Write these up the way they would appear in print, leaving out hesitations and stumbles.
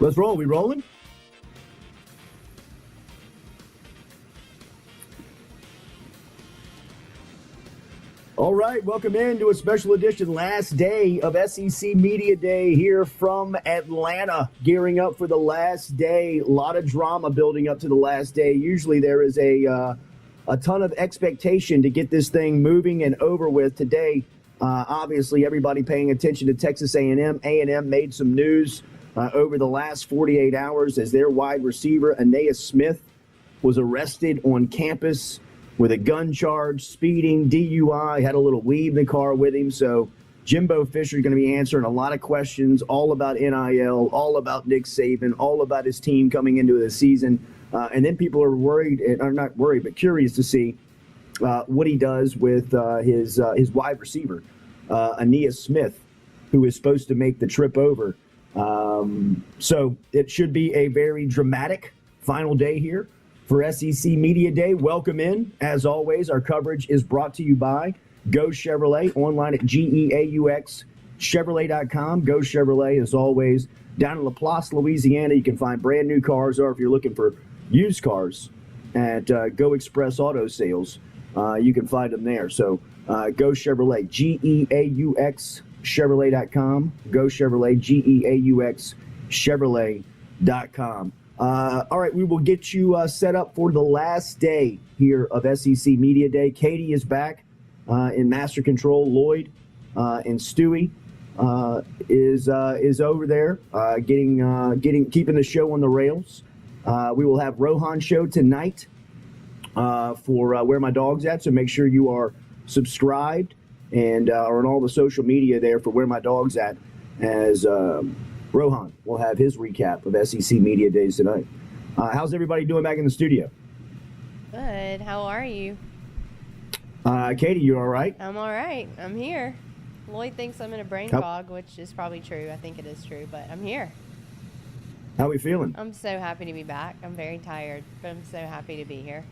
Let's roll. We rolling? All right, welcome into a special edition, last day of SEC Media Day here from Atlanta, gearing up for the last day. A lot of drama building up to the last day. Usually there is a ton of expectation to get this thing moving and over with. Today, obviously, everybody paying attention to Texas A&M. A&M made some news over the last 48 hours as their wide receiver, Aeneas Smith, was arrested on campus with a gun charge, speeding, DUI, had a little weed in the car with him. So Jimbo Fisher is going to be answering a lot of questions all about NIL, all about Nick Saban, all about his team coming into the season. And then people are worried, or not worried, but curious to see what he does with his wide receiver, Aeneas Smith, who is supposed to make the trip over. So it should be a very dramatic final day here for SEC Media Day. Welcome in. As always, our coverage is brought to you by Go Chevrolet, online at GEAUXChevrolet.com. Go Chevrolet, as always, down in LaPlace, Louisiana. You can find brand new cars, or if you're looking for used cars at Go Express Auto Sales, you can find them there. So Go Chevrolet, GEAUXChevrolet.com. Go Chevrolet, GEAUXChevrolet.com. All right, we will get you set up for the last day here of SEC Media Day. Katie is back in master control. Lloyd and Stewie is over there keeping the show on the rails. We will have Rohan show tonight for Where My Dog's At. So make sure you are subscribed and are on all the social media there for Where My Dog's At, as Rohan will have his recap of SEC Media Days tonight. How's everybody doing back in the studio? Good. How are you? Katie, you all right? I'm all right. I'm here. Lloyd thinks I'm in a brain fog, which is probably true. I think it is true, but I'm here. How are we feeling? I'm so happy to be back. I'm very tired, but I'm so happy to be here.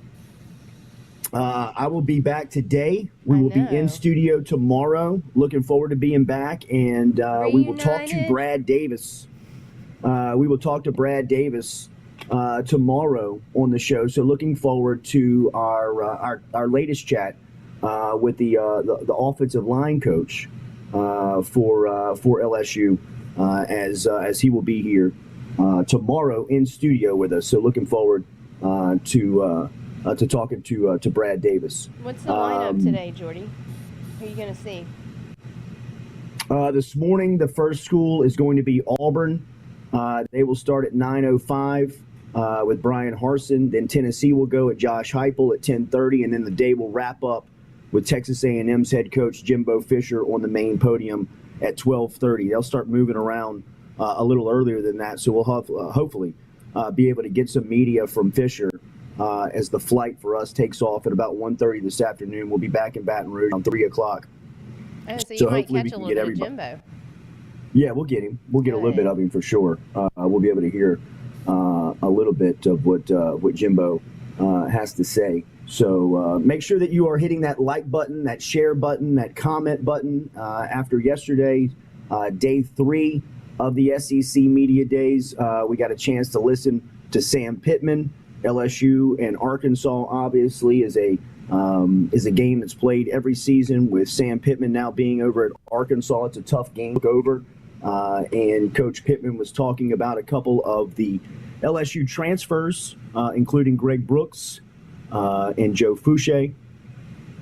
I will be back today. We will be in studio tomorrow. Looking forward to being back, and we will talk to Brad Davis. We will talk to Brad Davis tomorrow on the show. So looking forward to our latest chat with the offensive line coach for LSU as he will be here tomorrow in studio with us. So looking forward to talking to Brad Davis. What's the lineup today, Jordy? Who are you going to see? This morning, the first school is going to be Auburn. They will start at 9:05 with Brian Harsin. Then Tennessee will go at Josh Heupel at 10:30, and then the day will wrap up with Texas A&M's head coach Jimbo Fisher on the main podium at 12:30. They'll start moving around a little earlier than that, so we'll hopefully be able to get some media from Fisher as the flight for us takes off at about 1:30 this afternoon. We'll be back in Baton Rouge around 3 o'clock. Oh, so you might catch a little bit of Jimbo. Yeah, we'll get him. We'll get a little bit of him for sure. We'll be able to hear a little bit of what Jimbo has to say. So make sure that you are hitting that like button, that share button, that comment button. After yesterday, day 3 of the SEC Media Days, we got a chance to listen to Sam Pittman. LSU and Arkansas obviously is a game that's played every season, with Sam Pittman now being over at Arkansas. It's a tough game to look over, and Coach Pittman was talking about a couple of the LSU transfers, including Greg Brooks and Joe Fouché,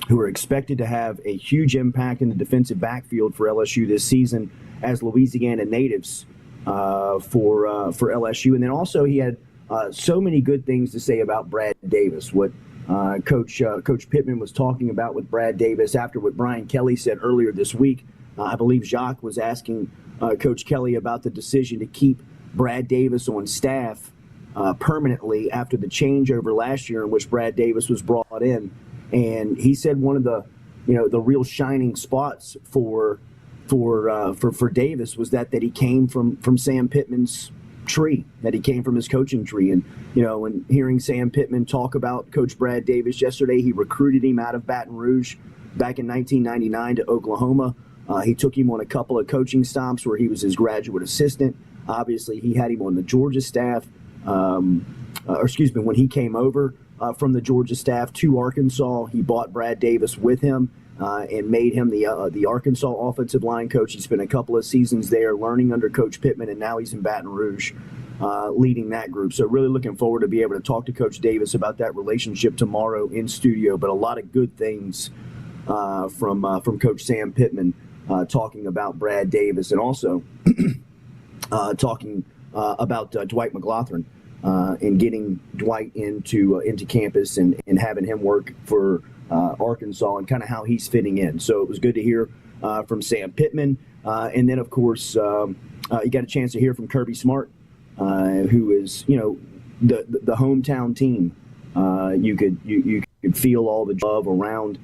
who are expected to have a huge impact in the defensive backfield for LSU this season as Louisiana natives for LSU. And then also he had so many good things to say about Brad Davis. What Coach Pittman was talking about with Brad Davis after what Brian Kelly said earlier this week. I believe Jacques was asking Coach Kelly about the decision to keep Brad Davis on staff permanently after the changeover last year in which Brad Davis was brought in. And he said one of the real shining spots for Davis was that he came from Sam Pittman's tree, that he came from his coaching tree. And, when hearing Sam Pittman talk about Coach Brad Davis yesterday, he recruited him out of Baton Rouge back in 1999 to Oklahoma. He took him on a couple of coaching stops where he was his graduate assistant. Obviously, he had him on the Georgia staff, when he came over from the Georgia staff to Arkansas. He brought Brad Davis with him and made him the Arkansas offensive line coach. He spent a couple of seasons there learning under Coach Pittman, and now he's in Baton Rouge leading that group. So really looking forward to be able to talk to Coach Davis about that relationship tomorrow in studio. But a lot of good things from Coach Sam Pittman talking about Brad Davis, and also talking about Dwight McLaughlin and getting Dwight into campus and having him work for Arkansas and kind of how he's fitting in. So it was good to hear from Sam Pittman. And then, of course, you got a chance to hear from Kirby Smart, who is, the hometown team. You could feel all the love around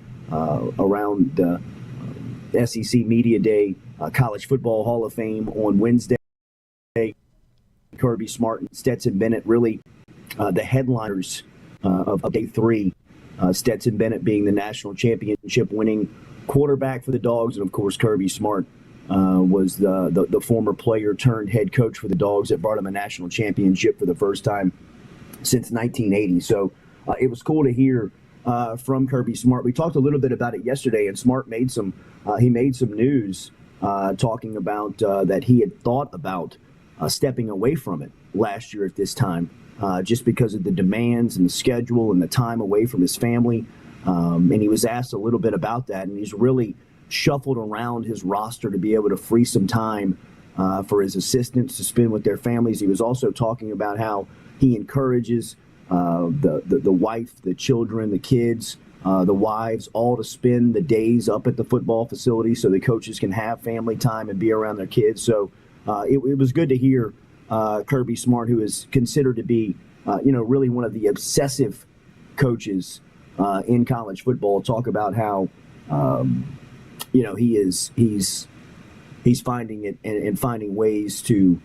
the SEC Media Day, College Football Hall of Fame on Wednesday. Kirby Smart and Stetson Bennett really the headliners of Day 3. Stetson Bennett being the national championship winning quarterback for the Dogs, and of course Kirby Smart was the former player turned head coach for the Dogs that brought him a national championship for the first time since 1980. So it was cool to hear from Kirby Smart. We talked a little bit about it yesterday, and Smart made some news talking about that he had thought about stepping away from it last year at this time, just because of the demands and the schedule and the time away from his family. And he was asked a little bit about that, and he's really shuffled around his roster to be able to free some time for his assistants to spend with their families. He was also talking about how he encourages the wife, the children, the kids, the wives, all to spend the days up at the football facility so the coaches can have family time and be around their kids. So it was good to hear Kirby Smart, who is considered to be, really one of the obsessive coaches in college football, talk about how, he's finding it and finding ways to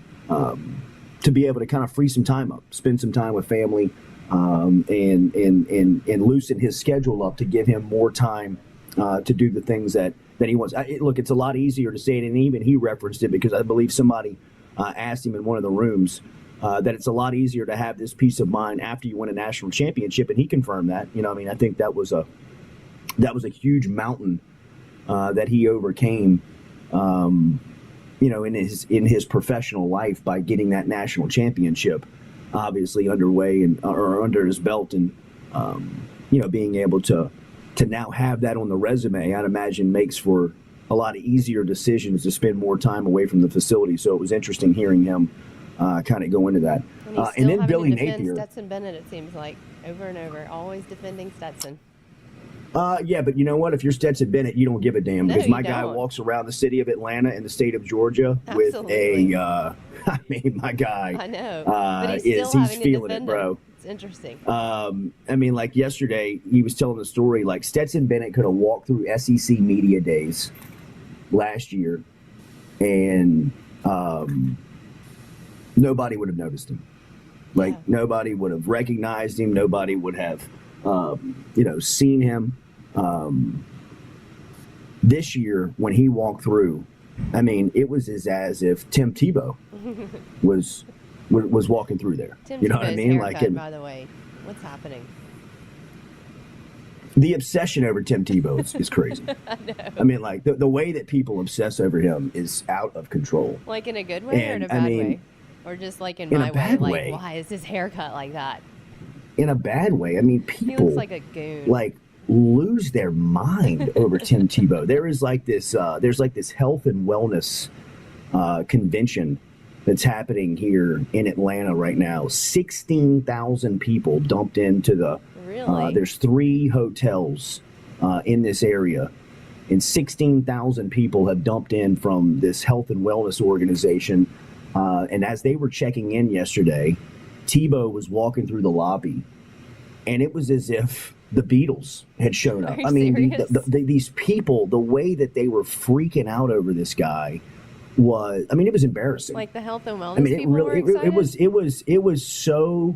be able to kind of free some time up, spend some time with family, and loosen his schedule up to give him more time to do the things that he wants. Look, it's a lot easier to say it, and even he referenced it because I believe somebody asked him in one of the rooms that it's a lot easier to have this peace of mind after you win a national championship, and he confirmed that. I think that was a huge mountain that he overcame, in his professional life by getting that national championship obviously underway or under his belt, and being able to now have that on the resume, I'd imagine makes for a lot of easier decisions to spend more time away from the facility. So it was interesting hearing him kind of go into that. And then Billy Napier. Stetson Bennett, it seems like, over and over, always defending Stetson. Yeah, but you know what? If you're Stetson Bennett, you don't give a damn, because my guy don't. walks around the city of Atlanta and the state of Georgia Absolutely. with a. My guy. I know. But he's feeling it, bro. It's interesting. Like yesterday, he was telling the story. Like Stetson Bennett could have walked through SEC Media Days last year, and nobody would have noticed him. Nobody would have recognized him. Nobody would have, seen him. This year, when he walked through, it was as if Tim Tebow was walking through there. Tim you know Tebow's what I mean? Haircut, by the way, what's happening? The obsession over Tim Tebow is crazy. I know. The way that people obsess over him is out of control. Like in a good way or in a bad way? Or just like in my a bad way? way. Like, why is his haircut like that? In a bad way. People He looks like a goon. Lose their mind over Tim Tebow. There is this health and wellness convention that's happening here in Atlanta right now. 16,000 people dumped into the. Really? There's 3 hotels in this area, and 16,000 people have dumped in from this health and wellness organization. And as they were checking in yesterday, Tebow was walking through the lobby, and it was as if the Beatles had shown up. Serious? These people, the way that they were freaking out over this guy was, it was embarrassing. Like the health and wellness people were excited? It was so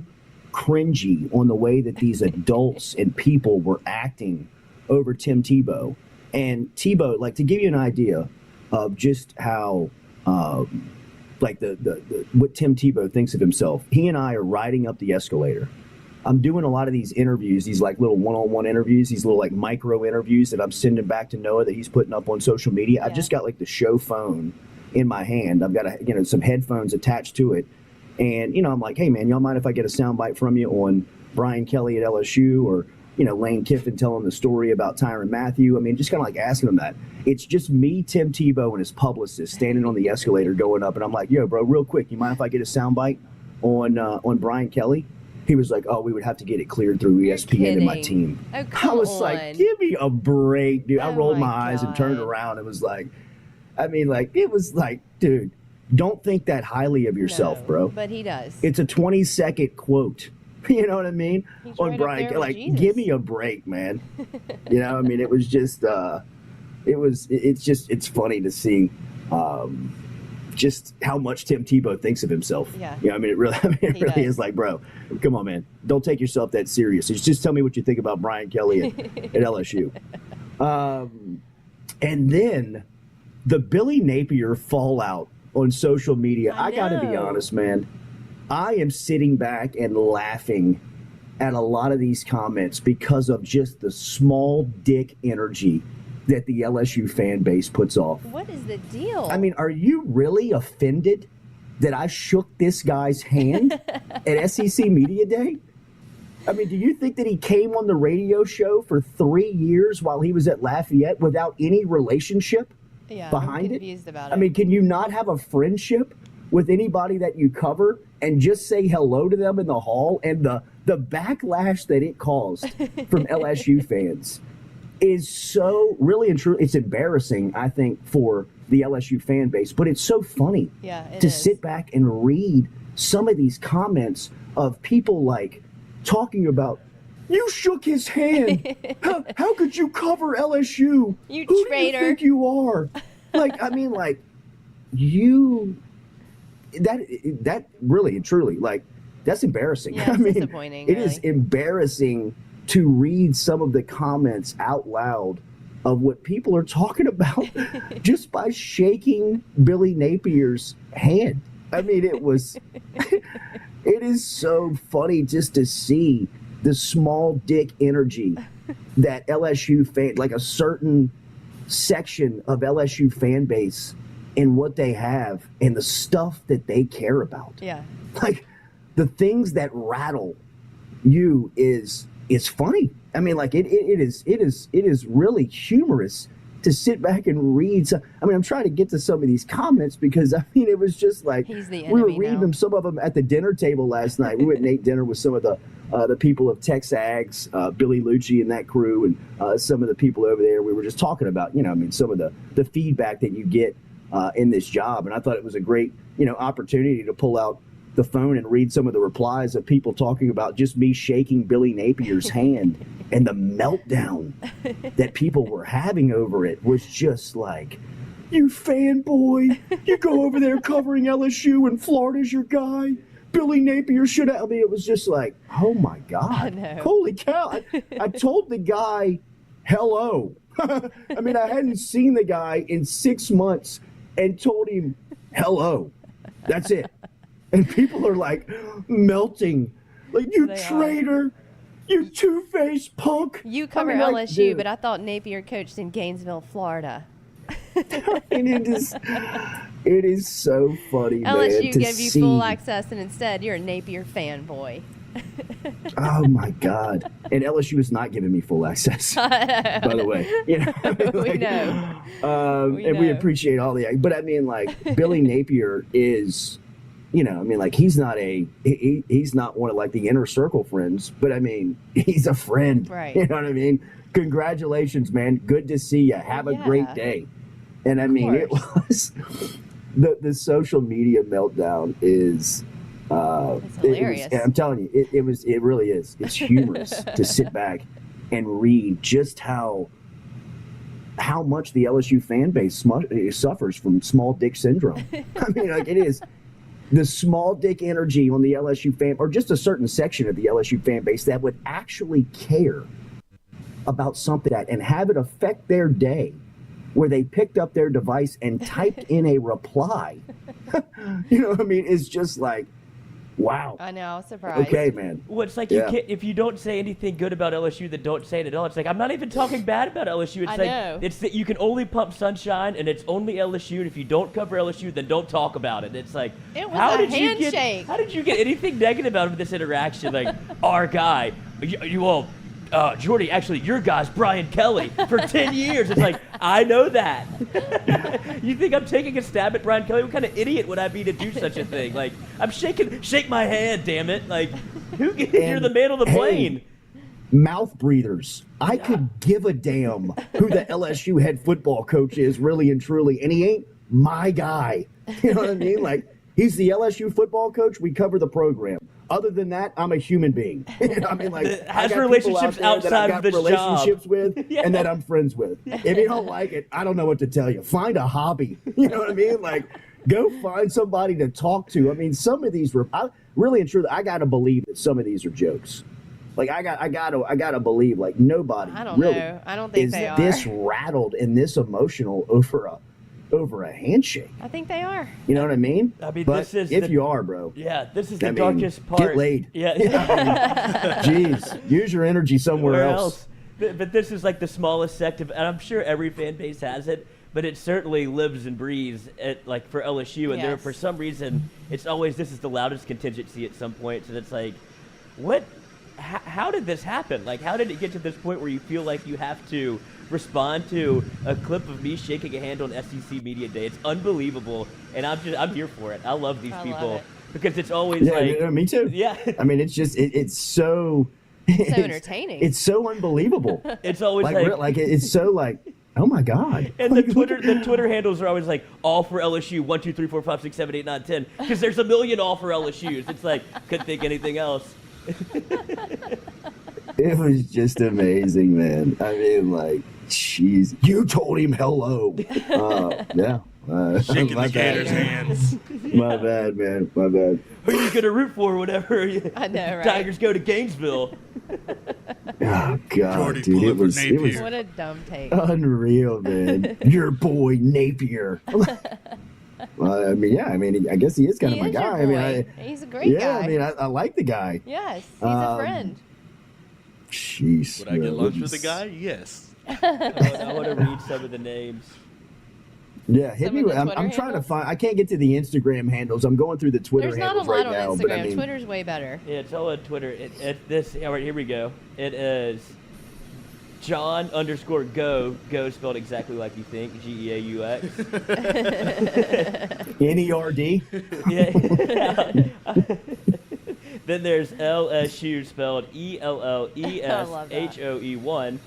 cringy on the way that these adults and people were acting over Tim Tebow. And Tebow, to give you an idea of just how like the what Tim Tebow thinks of himself. He and I are riding up the escalator. I'm doing a lot of these interviews, these like little one-on-one interviews, these little like micro interviews that I'm sending back to Noah that he's putting up on social media. I've just got like the show phone in my hand. I've got some headphones attached to it. And, I'm like, hey, man, y'all mind if I get a soundbite from you on Brian Kelly at LSU or, Lane Kiffin telling the story about Tyrann Mathieu? I mean, just kind of like asking him that. It's just me, Tim Tebow, and his publicist standing on the escalator going up. And I'm like, yo, bro, real quick, you mind if I get a soundbite on Brian Kelly? He was like, oh, we would have to get it cleared through ESPN and my team. Oh, I was like, give me a break, dude. I rolled my eyes and turned God. around. It was like, it was like, dude, don't think that highly of yourself, bro. But he does. It's a 20-second quote. You know what I mean? He's on right Brian, up there with like, Jesus. give me a break, man. It was just, it's funny to see just how much Tim Tebow thinks of himself. Yeah. It really is like, bro, come on, man. Don't take yourself that serious. Just tell me what you think about Brian Kelly at LSU. And then the Billy Napier fallout on social media. I got to be honest, man. I am sitting back and laughing at a lot of these comments because of just the small dick energy that the LSU fan base puts off. What is the deal? I mean, are you really offended that I shook this guy's hand at SEC Media Day? I mean, do you think that he came on the radio show for 3 years while he was at Lafayette without any relationship behind I'm confused it? about it. I mean, can you not have a friendship with anybody that you cover and just say hello to them in the hall? And the backlash that it caused from LSU fans is so really and truly, it's embarrassing, I think, for the LSU fan base, but it's so funny to sit back and read some of these comments of people like talking about, you shook his hand. How could you cover LSU? You Who traitor. do you think you are? Like, I mean, like, that really and truly, like, that's embarrassing. Yeah, it's disappointing. It is embarrassing to read some of the comments out loud of what people are talking about just by shaking Billy Napier's hand. I mean, it is so funny just to see the small dick energy that LSU fan, like a certain section of LSU fan base and what they have and the stuff that they care about. Yeah. Like the things that rattle you is funny. I mean, like it is really humorous to sit back and read. I mean, I'm trying to get to some of these comments because I mean, it was just like we were reading them. Some of them at the dinner table last night. We went and ate dinner with some of the people of Texags, Billy Lucci and that crew, and some of the people over there. We were just talking about, some of the feedback that you get in this job, and I thought it was a great, opportunity to pull out the phone and read some of the replies of people talking about just me shaking Billy Napier's hand, and the meltdown that people were having over it was just like, you fanboy, you go over there covering LSU and Florida's your guy. Billy Napier should have. I mean, it was just like, oh my God, holy cow. I told the guy, hello. I mean, I hadn't seen the guy in 6 months and told him, hello. That's it. And people are like melting. Like, you traitor. You two-faced punk. You cover LSU, but I thought Napier coached in Gainesville, Florida. And it is so funny, LSU man, to gave you see. full access, and instead you're a Napier fanboy. Oh my God! And LSU is not giving me full access, by the way. We know. And we appreciate all the. But I mean, like, Billy Napier is, he's not he's not one of like the inner circle friends, but I mean, he's a friend. Right. You know what I mean? Congratulations, man. Good to see you. Have a great day. And I mean, it was the social media meltdown is. It's hilarious. I'm telling you, it really is. It's humorous to sit back and read just how much the LSU fan base suffers from small dick syndrome. I mean, like, it is the small dick energy on the LSU fan, or just a certain section of the LSU fan base that would actually care about something and have it affect their day where they picked up their device and typed in a reply. You know what I mean? It's just like, wow. I know, I was surprised. Okay, man. Well, it's like you can't, if you don't say anything good about LSU, then don't say it at all. It's like, I'm not even talking bad about LSU. It's I like, know. it's that you can only pump sunshine, and it's only LSU, and if you don't cover LSU, then don't talk about it. It's like, It was a handshake. How did you get anything negative out of this interaction? Like, our guy, you all, Jordy, actually, your guy's Brian Kelly for 10 years. It's like, I know that. You think I'm taking a stab at Brian Kelly? What kind of idiot would I be to do such a thing? Like, I'm shake my hand, damn it. Like, you're the man on the plane. Mouth breathers. I could give a damn who the LSU head football coach is, really and truly, and he ain't my guy. You know what I mean? Like, he's the LSU football coach. We cover the program. Other than that, I'm a human being. You know, I mean, like, has relationships outside of this relationships job. with and that I'm friends with. If you don't like it, I don't know what to tell you. Find a hobby. You know what I mean? Like, go find somebody to talk to. I mean, some of these were really and truly. I gotta believe that some of these are jokes. Like, I gotta believe, like, nobody. I don't really know. I don't think is they are. this rattled and this emotional over a handshake. I think they are. You know what I mean? I mean, but this is if you are, bro. Yeah, this is the I mean, darkest part. Get laid. Yeah. Jeez, use your energy somewhere Where else. But this is like the smallest sect of, and I'm sure every fan base has it, but it certainly lives and breathes like for LSU. And there, Yes. for some reason, it's always, this is the loudest contingency at some point. And it's like, what? How did this happen? Like, how did it get to this point where you feel like you have to respond to a clip of me shaking a hand on SEC Media Day? It's unbelievable, and I'm here for it. I love these people love it. because it's always like, me too. yeah. I mean, it's just it's so entertaining. It's so unbelievable. It's always like it's so like, oh my god. And the Twitter handles are always like, all for LSU 1 2 3 4 5 6 7 8 9 10, because there's a million all for LSU's. It's like, couldn't think anything else. It was just amazing, man. I mean, like, jeez, you told him hello. Yeah. Shaking the Gators' hands. My bad, man. My bad. Who are you gonna root for whenever I know, right? Tigers go to Gainesville? Oh god, Jordy dude, pulling it for was Napier. What a dumb take. unreal, man. Your boy Napier. I mean, yeah. I mean, I guess he is kind of my guy. I mean, He's a great guy. yeah. I mean, I like the guy. Yes, he's a friend. Jeez. Would I get lunch with the guy? Yes. I want to read some of the names. Yeah, hit Some me. of With, the I'm Twitter trying to handles? find. I can't get to the Instagram handles. I'm going through the Twitter There's not a handles lot right on now. Instagram. But I mean, Twitter's way better. Yeah, it's all on Twitter. All right, here we go. It is John_Go. Go spelled exactly like you think. GEAUX. NERD. Yeah. Then there's LSU spelled ELLESHOE1.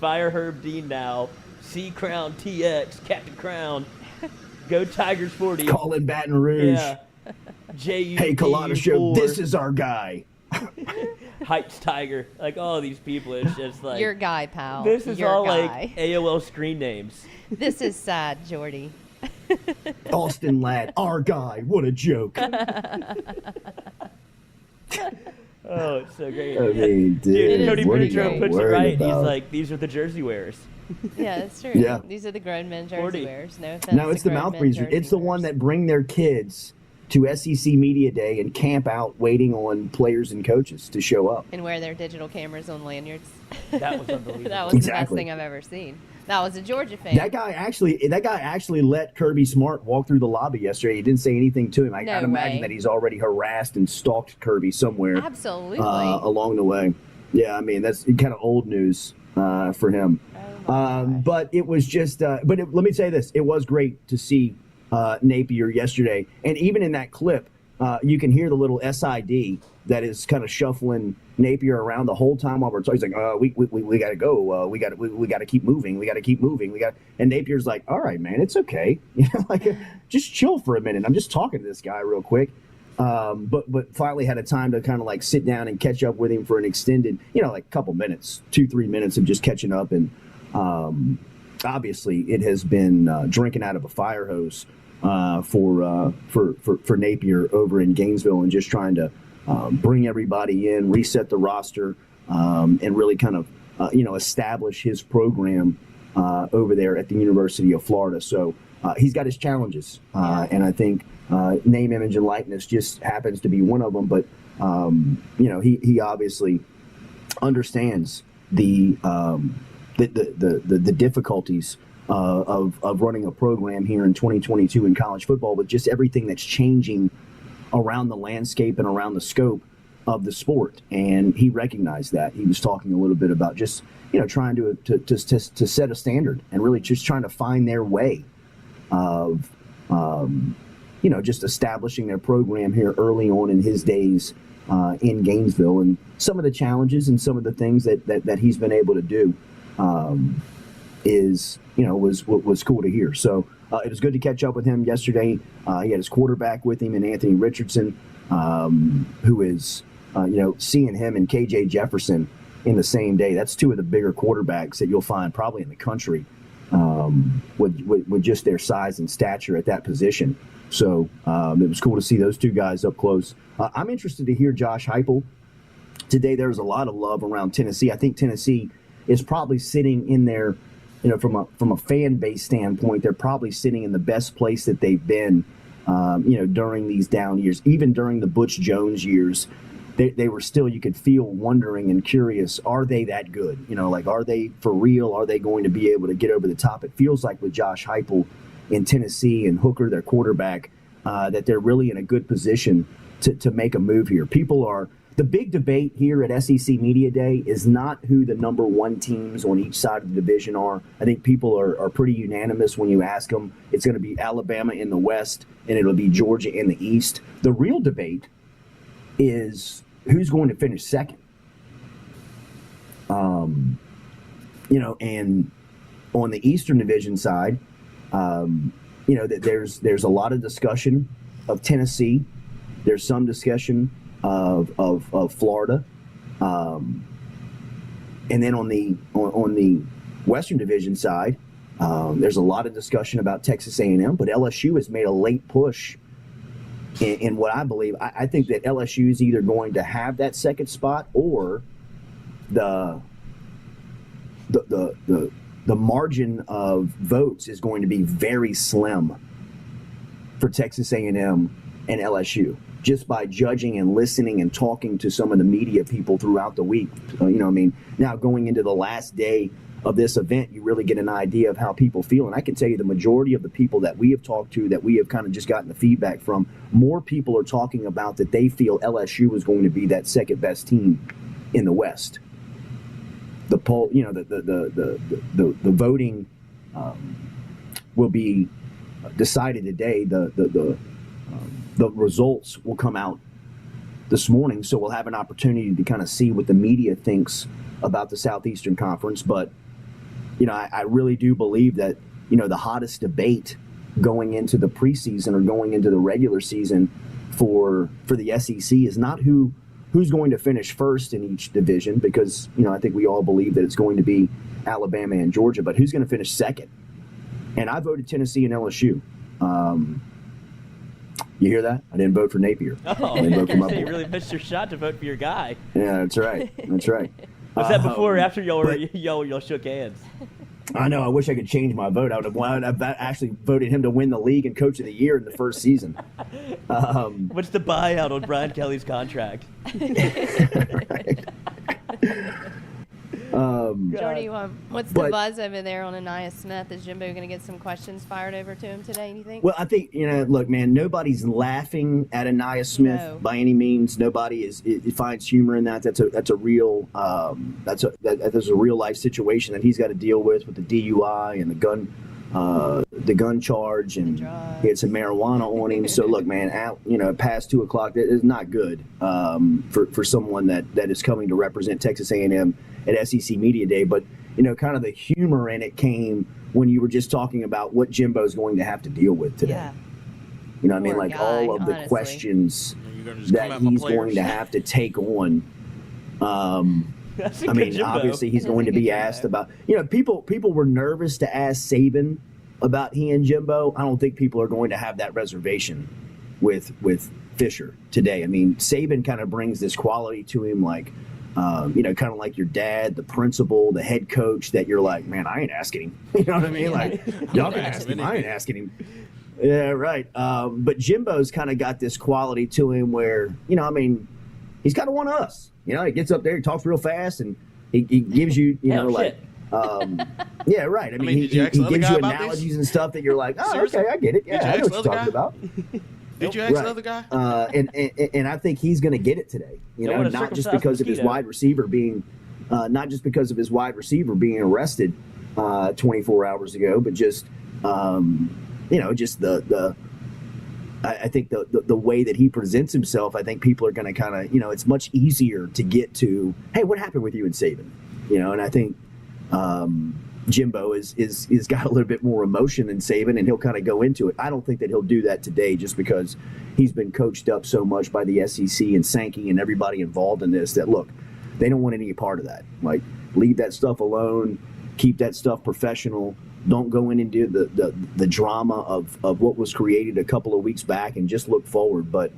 Fire Herb Dean now. C Crown TX. Captain Crown. Go Tigers 40. Calling Baton Rouge. Yeah. JU. Hey, Culotta Show. This is our guy. Heights Tiger. Like all these people, it's just like Your guy, pal. this is Your all guy. like AOL screen names. This is sad, Jordy. Austin Ladd. Our guy. What a joke. Oh, it's so great. I mean, dude, Cody what are Petro you puts it worried right. about? He's like, these are the jersey wearers. Yeah, it's true. Yeah. These are the grown men jersey 40. wearers. No offense. No, it's to the grown mouth men breather. jersey It's the one wearers. that bring their kids to SEC Media Day and camp out waiting on players and coaches to show up. And wear their digital cameras on lanyards. That was unbelievable. That was the best Exactly. thing I've ever seen. That was a Georgia fan. That guy actually let Kirby Smart walk through the lobby yesterday. He didn't say anything to him. I'd imagine way. that he's already harassed and stalked Kirby somewhere Absolutely. along the way. Yeah, I mean, that's kind of old news for him. Oh my gosh. But it was just let me say this. It was great to see Napier yesterday. And even in that clip, you can hear the little SID that is kind of shuffling Napier around the whole time while we're talking. He's like, we got to go. We got to keep moving. We got to keep moving. And Napier's like, all right, man, it's okay. You know, like, just chill for a minute. I'm just talking to this guy real quick. But finally had a time to kind of like sit down and catch up with him for an extended, like couple minutes, 2-3 minutes of just catching up. And obviously it has been drinking out of a fire hose for Napier over in Gainesville, and just trying to bring everybody in, reset the roster, and really kind of establish his program over there at the University of Florida. So he's got his challenges, and I think name, image, and likeness just happens to be one of them. But he obviously understands the difficulties of running a program here in 2022 in college football, with just everything that's changing around the landscape and around the scope of the sport. And he recognized that. He was talking a little bit about just trying to set a standard and really just trying to find their way of just establishing their program here early on in his days in Gainesville, and some of the challenges and some of the things that he's been able to do was cool to hear. So it was good to catch up with him yesterday. He had his quarterback with him, and Anthony Richardson, who is seeing him and KJ Jefferson in the same day. That's two of the bigger quarterbacks that you'll find probably in the country, with just their size and stature at that position. So it was cool to see those two guys up close. I'm interested to hear Josh Heupel today. There was a lot of love around Tennessee. I think Tennessee is probably sitting in their, from a fan base standpoint, they're probably sitting in the best place that they've been, during these down years. Even during the Butch Jones years, they were still, you could feel wondering and curious, are they that good? Are they for real? Are they going to be able to get over the top? It feels like with Josh Heupel in Tennessee and Hooker, their quarterback, that they're really in a good position to make a move here. The big debate here at SEC Media Day is not who the number one teams on each side of the division are. I think people are pretty unanimous when you ask them. It's going to be Alabama in the West, and it'll be Georgia in the East. The real debate is who's going to finish second. And on the Eastern Division side, there's a lot of discussion of Tennessee. There's some discussion of Florida, and then on the Western Division side, there's a lot of discussion about Texas A&M. But LSU has made a late push in what I believe. I think that LSU is either going to have that second spot, or the margin of votes is going to be very slim for Texas A&M and LSU, just by judging and listening and talking to some of the media people throughout the week. Now going into the last day of this event, you really get an idea of how people feel. And I can tell you the majority of the people that we have talked to, that we have kind of just gotten the feedback from, more people are talking about that they feel LSU is going to be that second best team in the West. The poll, the voting will be decided today. The results will come out this morning, so we'll have an opportunity to kind of see what the media thinks about the Southeastern Conference. But I really do believe that the hottest debate going into the preseason or going into the regular season for the SEC is not who's going to finish first in each division, because I think we all believe that it's going to be Alabama and Georgia, but who's going to finish second. And I voted Tennessee and LSU. You hear that? I didn't vote for Napier. Oh, I didn't vote for my boy. You really missed your shot to vote for your guy. Yeah, that's right. That's right. Was that before or after y'all shook hands? I know. I wish I could change my vote. I would have actually voted him to win the league and coach of the year in the first season. What's the buyout on Brian Kelly's contract? Right. Jordy, what's the buzz over there on Anaya Smith? Is Jimbo going to get some questions fired over to him today, you think? Well, I think, look, man, nobody's laughing at Anaya Smith by any means. Nobody finds humor in that. That's a real that's a real life situation that he's got to deal with the DUI and the gun charge, and he had some marijuana on him. So look, man, past 2:00, that is not good for someone that is coming to represent Texas A&M at SEC Media Day. But kind of the humor in it came when you were just talking about what Jimbo's going to have to deal with today. Yeah. Poor like guy, all of the honestly. questions that he's going to have to take on. Obviously he's going to be asked about, people were nervous to ask Saban about he and Jimbo. I don't think people are going to have that reservation with Fisher today. Saban kind of brings this quality to him, like, kind of like your dad, the principal, the head coach, that you're like, man, I ain't asking him. You know what I mean? Like, y'all can ask him. I ain't asking him. Yeah, right. But Jimbo's kind of got this quality to him where, he's kind of one of us. He gets up there, he talks real fast, and he gives you, yeah, right. I mean, he gives you analogies and stuff that you're like, oh, Seriously? okay, I get it. Yeah, I know what you're talking about. Did you ask the other guy? And I think he's going to get it today. Not just because of his wide receiver being, arrested 24 hours ago, but just, just I think the way that he presents himself. I think people are going to kind of, it's much easier to get to, hey, what happened with you and Saban? And I think Jimbo is got a little bit more emotion than Saban, and he'll kind of go into it. I don't think that he'll do that today, just because he's been coached up so much by the SEC and Sankey and everybody involved in this that, look, they don't want any part of that. Like, leave that stuff alone, keep that stuff professional. Don't go in and do the drama of what was created a couple of weeks back, and just look forward. But,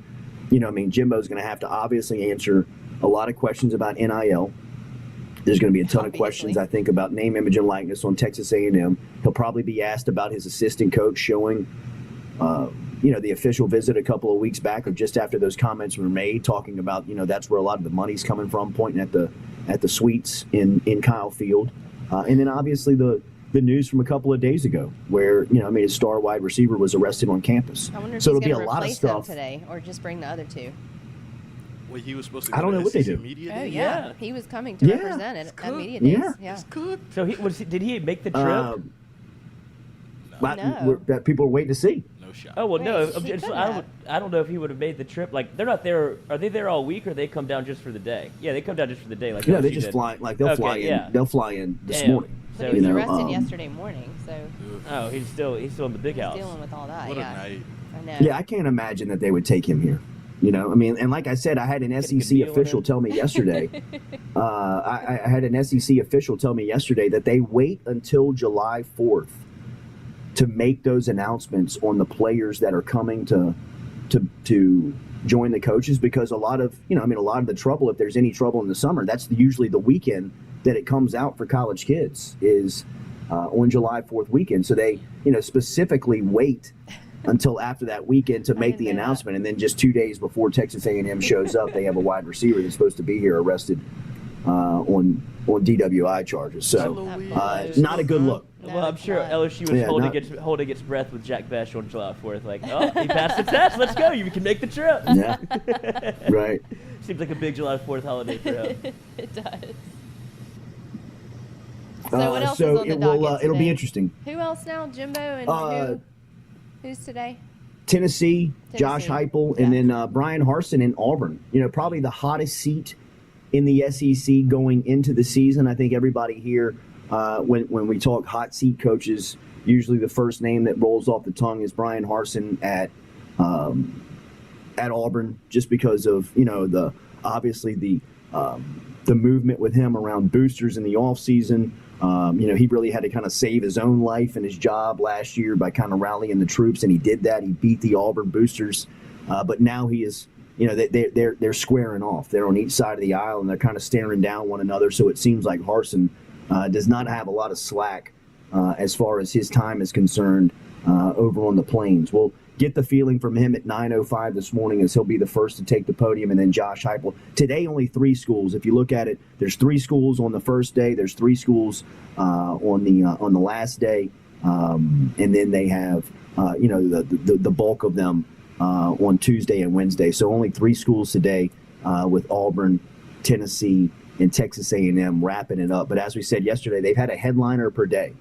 Jimbo's going to have to obviously answer a lot of questions about NIL. There's going to be a ton of questions, I think, about name, image, and likeness on Texas A&M. He'll probably be asked about his assistant coach showing, the official visit a couple of weeks back, or just after those comments were made, talking about, that's where a lot of the money's coming from, pointing at the suites in Kyle Field. And then obviously the news from a couple of days ago where, his star wide receiver was arrested on campus. I wonder if so he's it'll be a going to lot of replace them stuff today, or just bring the other two. Well, he was supposed to. I don't know what they do. Media Oh day? yeah, he was coming to represent it at media days. Yeah. It's good. So did he make the trip? No. That people are waiting to see. No shot. Oh well, no. Wait, he could I don't know if he would have made the trip. Like, they're not there. Are they there all week, or they come down just for the day? Yeah, they come down just for the day. Like, Yeah, they LSU just did. fly. Like, they'll fly in. Yeah. They'll fly in this Damn. morning. But So, he was arrested yesterday morning, so Oh, he's still in the big he's house. dealing with all that. What a Yeah, night. I know. Yeah, I can't imagine that they would take him here. And like I said, I had an Get a good SEC deal on official him. tell me yesterday. I had an SEC official tell me yesterday that they wait until July 4th to make those announcements on the players that are coming to join the coaches, because a lot of the trouble, if there's any trouble in the summer, that's usually the weekend that it comes out for college kids, is on July 4th weekend. So they, specifically wait until after that weekend to make the announcement, and then just 2 days before Texas A&M shows up, they have a wide receiver that's supposed to be here arrested on DWI charges. So not a good look. No, Well, I'm it's sure not. LSU was holding its breath with Jack Besh on July 4th. Like, oh, he passed the test. Let's go. You can make the trip. Yeah, right. Seems like a big July 4th holiday for him. It does. So what else is on the it docket will. It'll be today? interesting. Who else now? Jimbo and who's today? Tennessee, Josh Tennessee. Heupel, and then Brian Harsin in Auburn. Probably the hottest seat in the SEC going into the season. I think everybody here, when we talk hot seat coaches, usually the first name that rolls off the tongue is Brian Harsin at Auburn, just because of obviously the movement with him around boosters in the offseason. He really had to kind of save his own life and his job last year by kind of rallying the troops, and he did that. He beat the Auburn boosters, but now he is, they're squaring off. They're on each side of the aisle, and they're kind of staring down one another. So it seems like Harsin does not have a lot of slack as far as his time is concerned over on the Plains. We'll get the feeling from him at 9:05 this morning, as he'll be the first to take the podium, and then Josh Heupel. Today, only 3 schools. If you look at it, there's 3 schools on the first day. There's 3 schools on the last day, and then they have the bulk of them on Tuesday and Wednesday. So only 3 schools today, with Auburn, Tennessee, and Texas A&M wrapping it up. But as we said yesterday, they've had a headliner per day.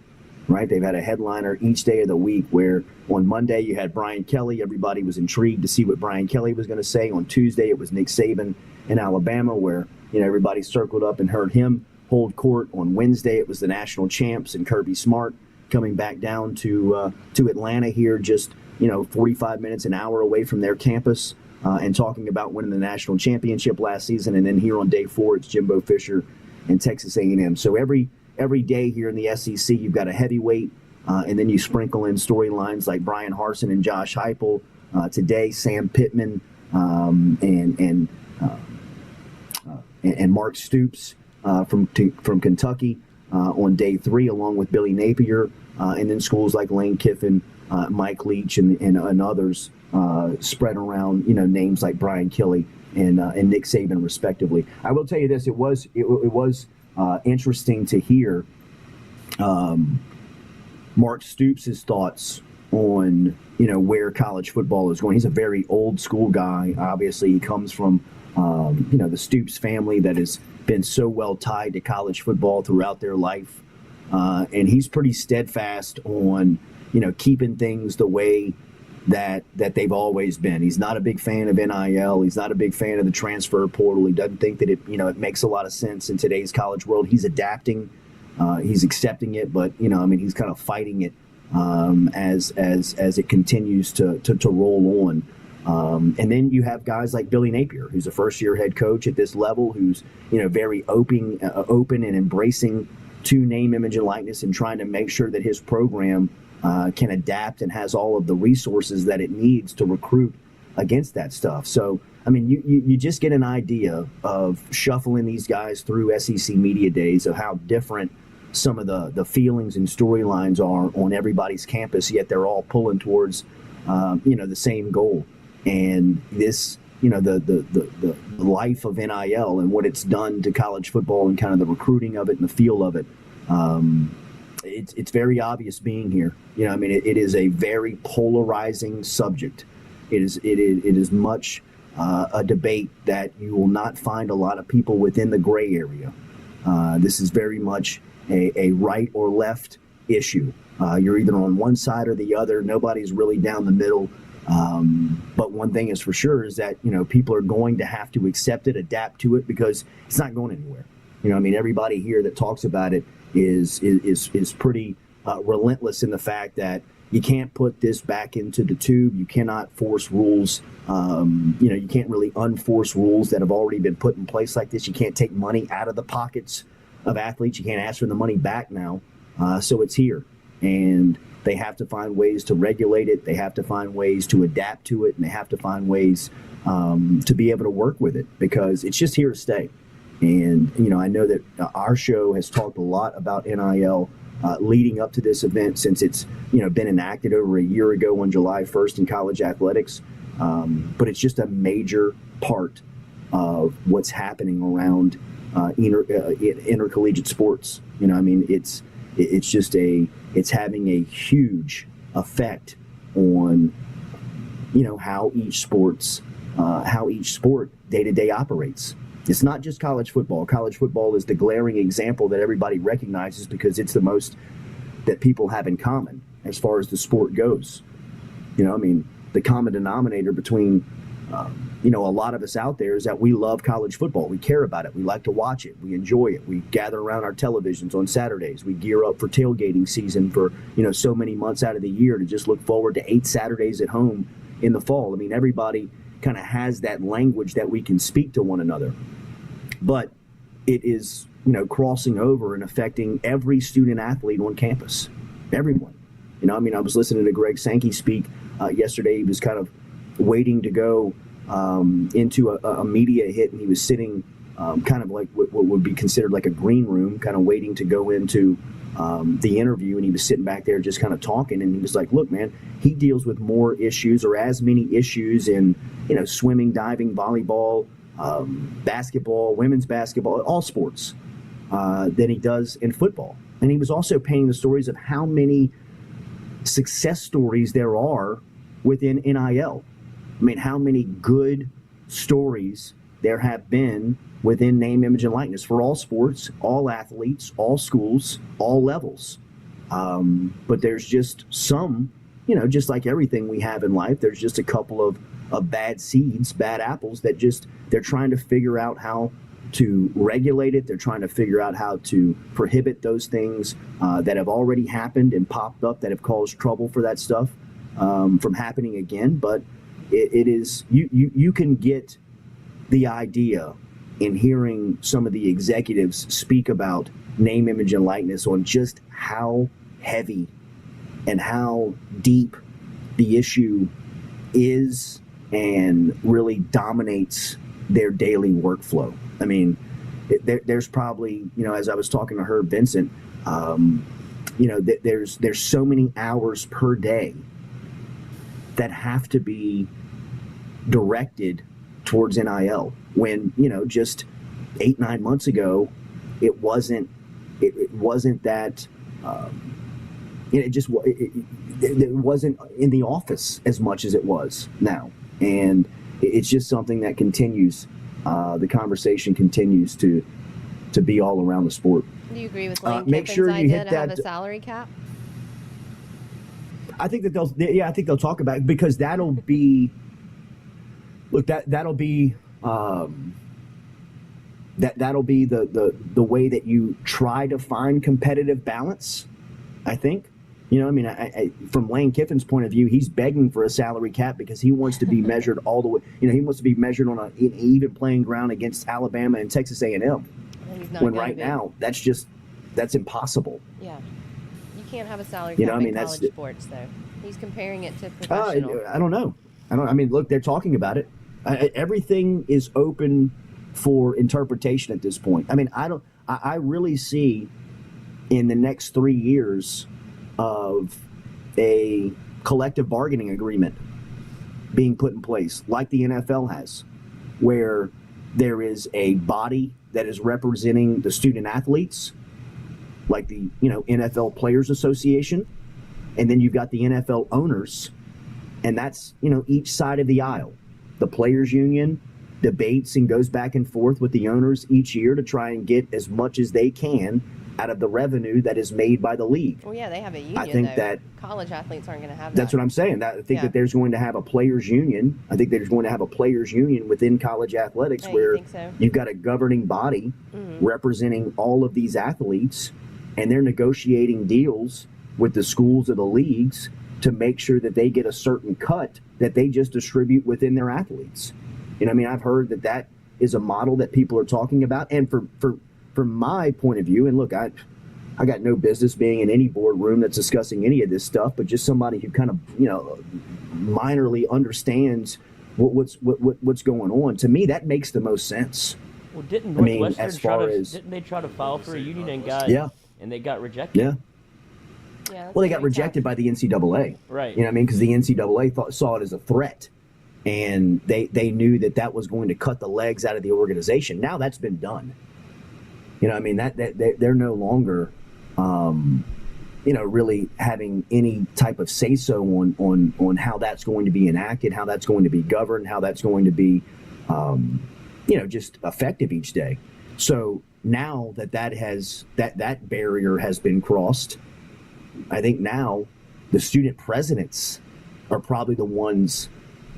Right, they've had a headliner each day of the week, where on Monday you had Brian Kelly. Everybody was intrigued to see what Brian Kelly was going to say. On Tuesday it was Nick Saban in Alabama, where everybody circled up and heard him hold court. On Wednesday it was the national champs and Kirby Smart coming back down to Atlanta here, just 45 minutes, an hour away from their campus, and talking about winning the national championship last season. And then here on day 4 it's Jimbo Fisher and Texas A&M. So every day here in the SEC, you've got a heavyweight, and then you sprinkle in storylines like Brian Harsin and Josh Heupel. Today, Sam Pittman and and Mark Stoops from Kentucky on day 3, along with Billy Napier, and then schools like Lane Kiffin, Mike Leach, and others spread around, names like Brian Kelly and Nick Saban, respectively. I will tell you this: it was interesting to hear Mark Stoops' thoughts on where college football is going. He's a very old school guy. Obviously, he comes from the Stoops family that has been so well tied to college football throughout their life, and he's pretty steadfast on keeping things the way that they've always been. He's not a big fan of NIL. He's not a big fan of the transfer portal. He doesn't think that it makes a lot of sense in today's college world. He's adapting. He's accepting it, but he's kind of fighting it as it continues to roll on. And then you have guys like Billy Napier, who's a first-year head coach at this level, who's very open and embracing to name, image, and likeness, and trying to make sure that his program can adapt and has all of the resources that it needs to recruit against that stuff. So, you just get an idea of shuffling these guys through SEC media days of how different some of the feelings and storylines are on everybody's campus, yet they're all pulling towards, the same goal. And this, the life of NIL and what it's done to college football and kind of the recruiting of it and the feel of it, it's very obvious being here. It is a very polarizing subject. It is much a debate that you will not find a lot of people within the gray area. This is very much a right or left issue. You're either on one side or the other. Nobody's really down the middle. But one thing is for sure is that, people are going to have to accept it, adapt to it, because it's not going anywhere. Everybody here that talks about it is pretty relentless in the fact that you can't put this back into the tube. You cannot force rules. You can't really unforce rules that have already been put in place like this. You can't take money out of the pockets of athletes. You can't ask for the money back now. So it's here. And they have to find ways to regulate it. They have to find ways to adapt to it. And they have to find ways to be able to work with it, because it's just here to stay. And, I know that our show has talked a lot about NIL leading up to this event since it's, been enacted over a year ago on July 1st in college athletics. But it's just a major part of what's happening around intercollegiate sports. It's having a huge effect on, how each sport day to day operates. It's not just college football. College football is the glaring example that everybody recognizes because it's the most that people have in common as far as the sport goes. The common denominator between, a lot of us out there is that we love college football. We care about it. We like to watch it. We enjoy it. We gather around our televisions on Saturdays. We gear up for tailgating season for, so many months out of the year to just look forward to 8 Saturdays at home in the fall. Everybody kind of has that language that we can speak to one another. But it is, crossing over and affecting every student athlete on campus. Everyone. I was listening to Greg Sankey speak yesterday. He was kind of waiting to go into a media hit, and he was sitting kind of like what would be considered like a green room, kind of waiting to go into the interview, and he was sitting back there just kind of talking, and he was like, look, man, he deals with more issues or as many issues in, swimming, diving, volleyball, basketball, women's basketball, all sports than he does in football. And he was also painting the stories of how many success stories there are within NIL. How many good stories there have been within name, image, and likeness for all sports, all athletes, all schools, all levels. But there's just some, just like everything we have in life, there's just a couple of bad seeds, bad apples that they're trying to figure out how to regulate it. They're trying to figure out how to prohibit those things that have already happened and popped up that have caused trouble for that stuff from happening again. But it is, you can get the idea in hearing some of the executives speak about name, image, and likeness on just how heavy and how deep the issue is and really dominates their daily workflow. there's probably, as I was talking to Herb Vincent, there's so many hours per day that have to be directed towards NIL when, just 8-9 months ago, it wasn't that, it wasn't in the office as much as it was now. And it's just something that continues. The conversation continues to be all around the sport. Do you agree with Lane make Kiffin's sure you idea hit to have that- a salary cap? I think that they'll talk about it because that'll be, that'll be the way that you try to find competitive balance. I think, from Lane Kiffin's point of view, he's begging for a salary cap because he wants to be measured all the way. He wants to be measured on an even playing ground against Alabama and Texas A&M. When right now that's impossible. Yeah. You can't have a salary cap in college sports, though. He's comparing it to professional. I don't know. Look, they're talking about it. Everything is open for interpretation at this point. I really see in the next 3 years of a collective bargaining agreement being put in place, like the NFL has, where there is a body that is representing the student athletes, like the NFL Players Association, and then you've got the NFL owners, and that's each side of the aisle. The Players Union debates and goes back and forth with the owners each year to try and get as much as they can out of the revenue that is made by the league. Well, yeah, they have a union. I think though. that college athletes aren't going to have that. That's what I'm saying. I think that there's going to have a players union. I think there's going to have a players union within college athletics where you've got a governing body representing all of these athletes, and they're negotiating deals with the schools of the leagues to make sure that they get a certain cut that they just distribute within their athletes. I've heard that is a model that people are talking about. And from my point of view, and look, I got no business being in any boardroom that's discussing any of this stuff, but just somebody who kind of, minorly understands what's going on. To me, that makes the most sense. Well, didn't Northwestern didn't they try to file for a union and they got rejected? Yeah. Well, they got rejected by the NCAA. Right. Because the NCAA saw it as a threat. And they knew that was going to cut the legs out of the organization. Now that's been done. That they're no longer, really having any type of say-so on how that's going to be enacted, how that's going to be governed, how that's going to be, just effective each day. So now that barrier has been crossed, I think now the student presidents are probably the ones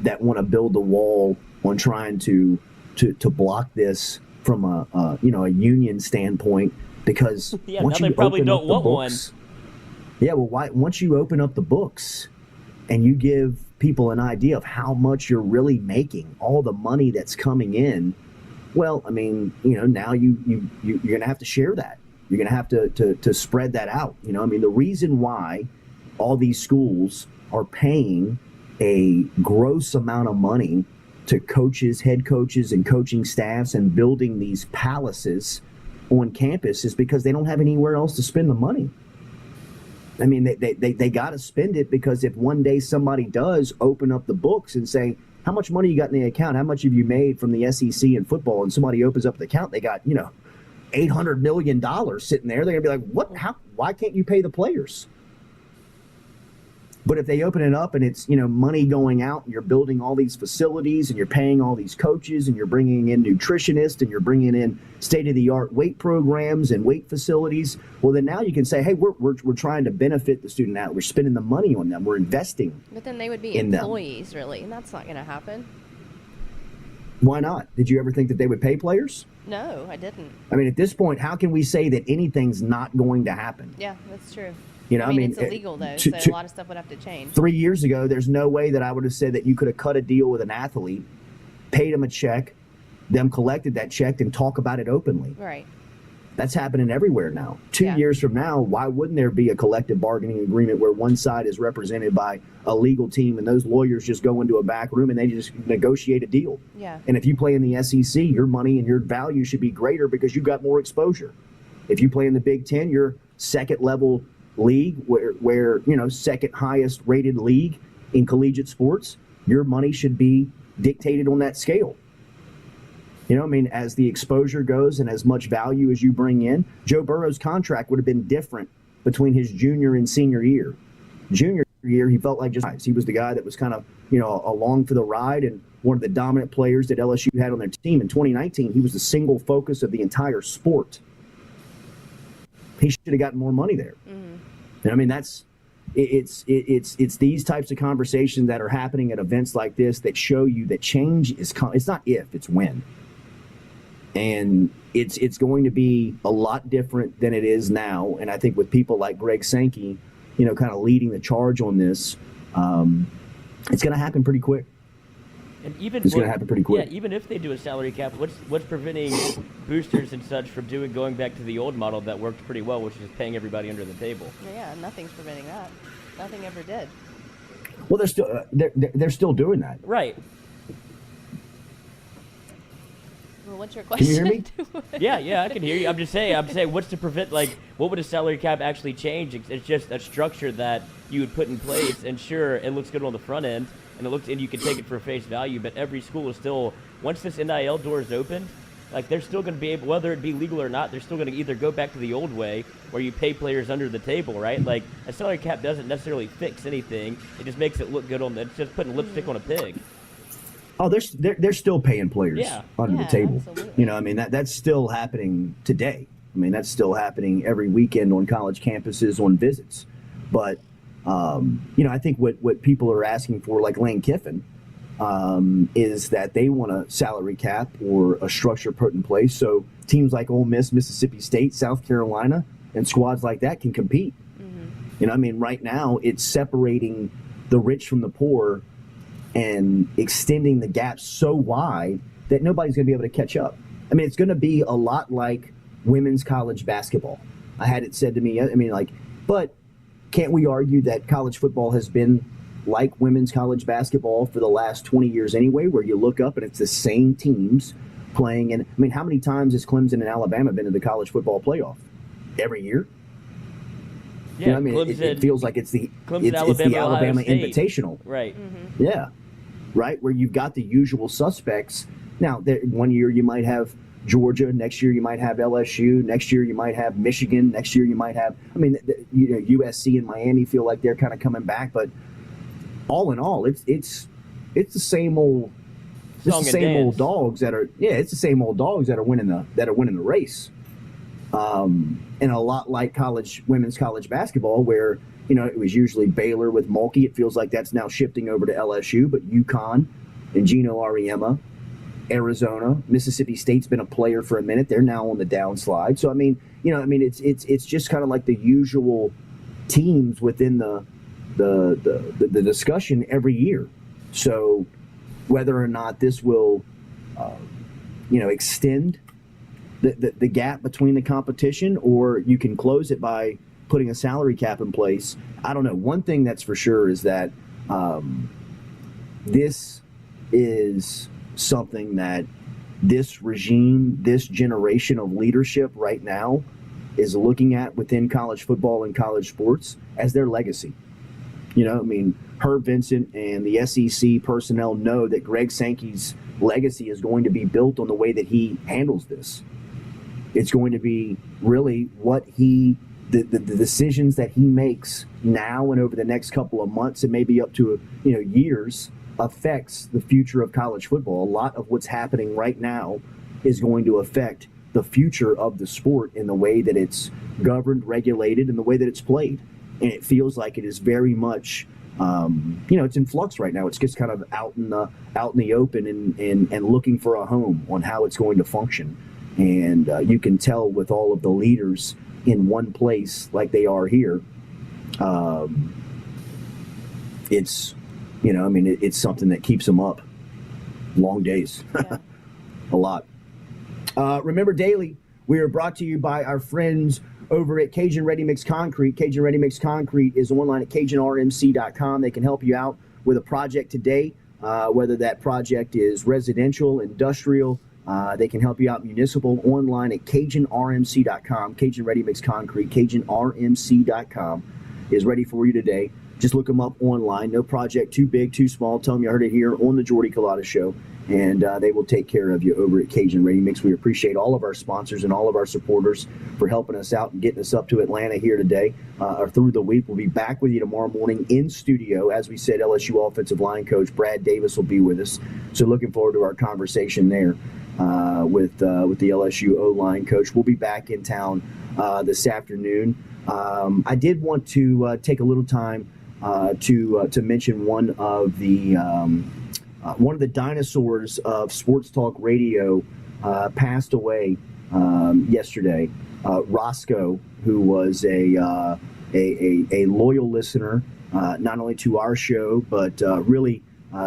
that want to build the wall on trying to block this from a union standpoint, because once they you probably open don't up the want books, once you open up the books and you give people an idea of how much you're really making, all the money that's coming in, now you're going to have to share that. You're going to have to spread that out. The reason why all these schools are paying a gross amount of money to coaches, head coaches, and coaching staffs and building these palaces on campus is because they don't have anywhere else to spend the money. They got to spend it, because if one day somebody does open up the books and say, how much money you got in the account? How much have you made from the SEC in football? And somebody opens up the account, they got, $800 million sitting there. They're going to be like, what? How? Why can't you pay the players? But if they open it up and it's, money going out, and you're building all these facilities and you're paying all these coaches and you're bringing in nutritionists and you're bringing in state-of-the-art weight programs and weight facilities, well, then now you can say, hey, we're trying to benefit the student out. We're spending the money on them. We're investing. But then they would be employees, really, and that's not going to happen. Why not? Did you ever think that they would pay players? No, I didn't. At this point, how can we say that anything's not going to happen? Yeah, that's true. It's illegal, though, so a lot of stuff would have to change. 3 years ago, there's no way that I would have said that you could have cut a deal with an athlete, paid them a check, them collected that check, and talk about it openly. Right. That's happening everywhere now. 2 years from now, why wouldn't there be a collective bargaining agreement where one side is represented by a legal team and those lawyers just go into a back room and they just negotiate a deal? Yeah. And if you play in the SEC, your money and your value should be greater because you've got more exposure. If you play in the Big Ten, your second level league, where second highest rated league in collegiate sports, your money should be dictated on that scale. As the exposure goes and as much value as you bring in, Joe Burrow's contract would have been different between his junior and senior year. Junior year, he felt like he was the guy that was kind of, along for the ride and one of the dominant players that LSU had on their team. In 2019, he was the single focus of the entire sport. He should have gotten more money there. It's these types of conversations that are happening at events like this that show you that change it's not if, it's when. And it's going to be a lot different than it is now. And I think with people like Greg Sankey, kind of leading the charge on this, it's going to happen pretty quick. And even it's going to happen pretty quick. Yeah, even if they do a salary cap, what's preventing boosters and such from going back to the old model that worked pretty well, which is paying everybody under the table? Yeah, nothing's preventing that. Nothing ever did. Well, they're still doing that. Right. Well, what's your question? Can you hear me? Yeah, I can hear you. I'm saying, what's to prevent, what would a salary cap actually change? It's just a structure that you would put in place, and sure, it looks good on the front end, and you can take it for face value, but every school is still, once this NIL door is opened, they're still going to be able, whether it be legal or not, they're still going to either go back to the old way where you pay players under the table, right? A salary cap doesn't necessarily fix anything. It just makes it look good it's just putting lipstick on a pig. Oh, they're still paying players under the table. Absolutely. That's still happening today. That's still happening every weekend on college campuses on visits. But, I think what people are asking for, like Lane Kiffin, is that they want a salary cap or a structure put in place so teams like Ole Miss, Mississippi State, South Carolina, and squads like that can compete. Mm-hmm. Right now it's separating the rich from the poor and extending the gap so wide that nobody's going to be able to catch up. It's going to be a lot like women's college basketball. I had it said to me, but can't we argue that college football has been like women's college basketball for the last 20 years anyway, where you look up and it's the same teams playing? And how many times has Clemson and Alabama been in the college football playoff? Every year? Yeah, it feels like it's the Alabama Invitational. Right. Mm-hmm. Yeah. Right, where you've got the usual suspects. Now, one year you might have Georgia. Next year you might have LSU. Next year you might have Michigan. Next year you might have, USC and Miami feel like they're kind of coming back. But all in all, it's the same old. It's the same old dogs that are it's the same old dogs that are winning the race. And a lot like women's college basketball, where it was usually Baylor with Mulkey. It feels like that's now shifting over to LSU, but UConn and Gino Auriemma, Arizona, Mississippi State's been a player for a minute. They're now on the downslide. So it's just kind of like the usual teams within the discussion every year. So whether or not this will extend the gap between the competition, or you can close it by putting a salary cap in place, I don't know. One thing that's for sure is that this is something that this regime, this generation of leadership right now is looking at within college football and college sports as their legacy. Herb Vincent and the SEC personnel know that Greg Sankey's legacy is going to be built on the way that he handles this. It's going to be really what the decisions that he makes now and over the next couple of months and maybe up to years affects the future of college football. A lot of what's happening right now is going to affect the future of the sport in the way that it's governed, regulated, and the way that it's played. And it feels like it is very much, it's in flux right now. It's just kind of out in the open and looking for a home on how it's going to function. And you can tell with all of the leaders in one place like they are here, it's it's something that keeps them up long days. Yeah. A lot. Remember, daily, We are brought to you by our friends over at Cajun Ready Mix Concrete. Cajun Ready Mix Concrete is online at CajunRMC.com. They can help you out with a project today, whether that project is residential, industrial. They can help you out municipal, online at CajunRMC.com. Cajun Ready Mix Concrete, CajunRMC.com is ready for you today. Just look them up online. No project too big, too small. Tell them you heard it here on the Jordy Culotta Show, and they will take care of you over at Cajun Ready Mix. We appreciate all of our sponsors and all of our supporters for helping us out and getting us up to Atlanta here today or through the week. We'll be back with you tomorrow morning in studio. As we said, LSU offensive line coach Brad Davis will be with us. So looking forward to our conversation there with the LSU O-line coach. We'll be back in town this afternoon. I did want to take a little time to mention one of the dinosaurs of sports talk radio passed away yesterday. Roscoe, who was a loyal listener, not only to our show but really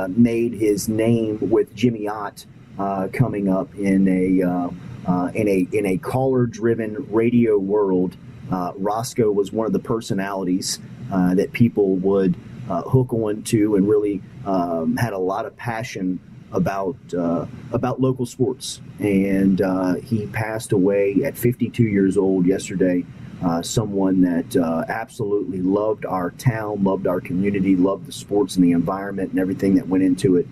made his name with Jimmy Ott coming up in a caller-driven radio world. Roscoe was one of the personalities that people would hook on to and really had a lot of passion about local sports. And he passed away at 52 years old yesterday. Someone that absolutely loved our town, loved our community, loved the sports and the environment and everything that went into it.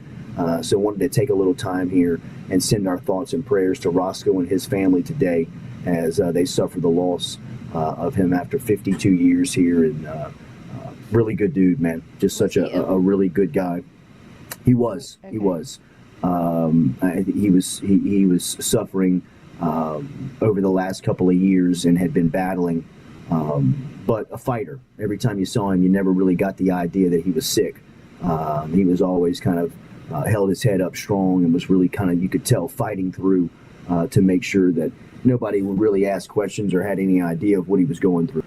So wanted to take a little time here and send our thoughts and prayers to Roscoe and his family today as they suffer the loss of him after 52 years here. And really good dude, man. Just such a really good guy. He was. Okay. He was. He was suffering over the last couple of years and had been battling, but a fighter. Every time you saw him, you never really got the idea that he was sick. He was always kind of held his head up strong and was really kind of, you could tell, fighting through to make sure that nobody would really ask questions or had any idea of what he was going through.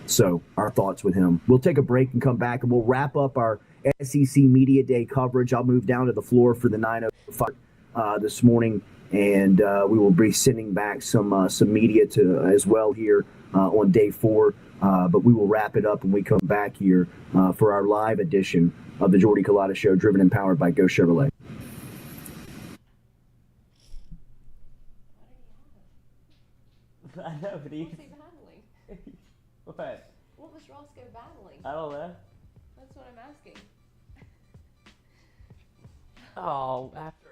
So our thoughts with him. We'll take a break and come back, and we'll wrap up our SEC Media Day coverage. I'll move down to the floor for the 9:05 this morning, and we will be sending back some media to as well here on day 4. But we will wrap it up when we come back here for our live edition of the Jordy Culotta Show, driven and powered by Go Chevrolet. I know, but What's he battling? What? What was Roscoe battling? I don't know. That's what I'm asking. Oh, after.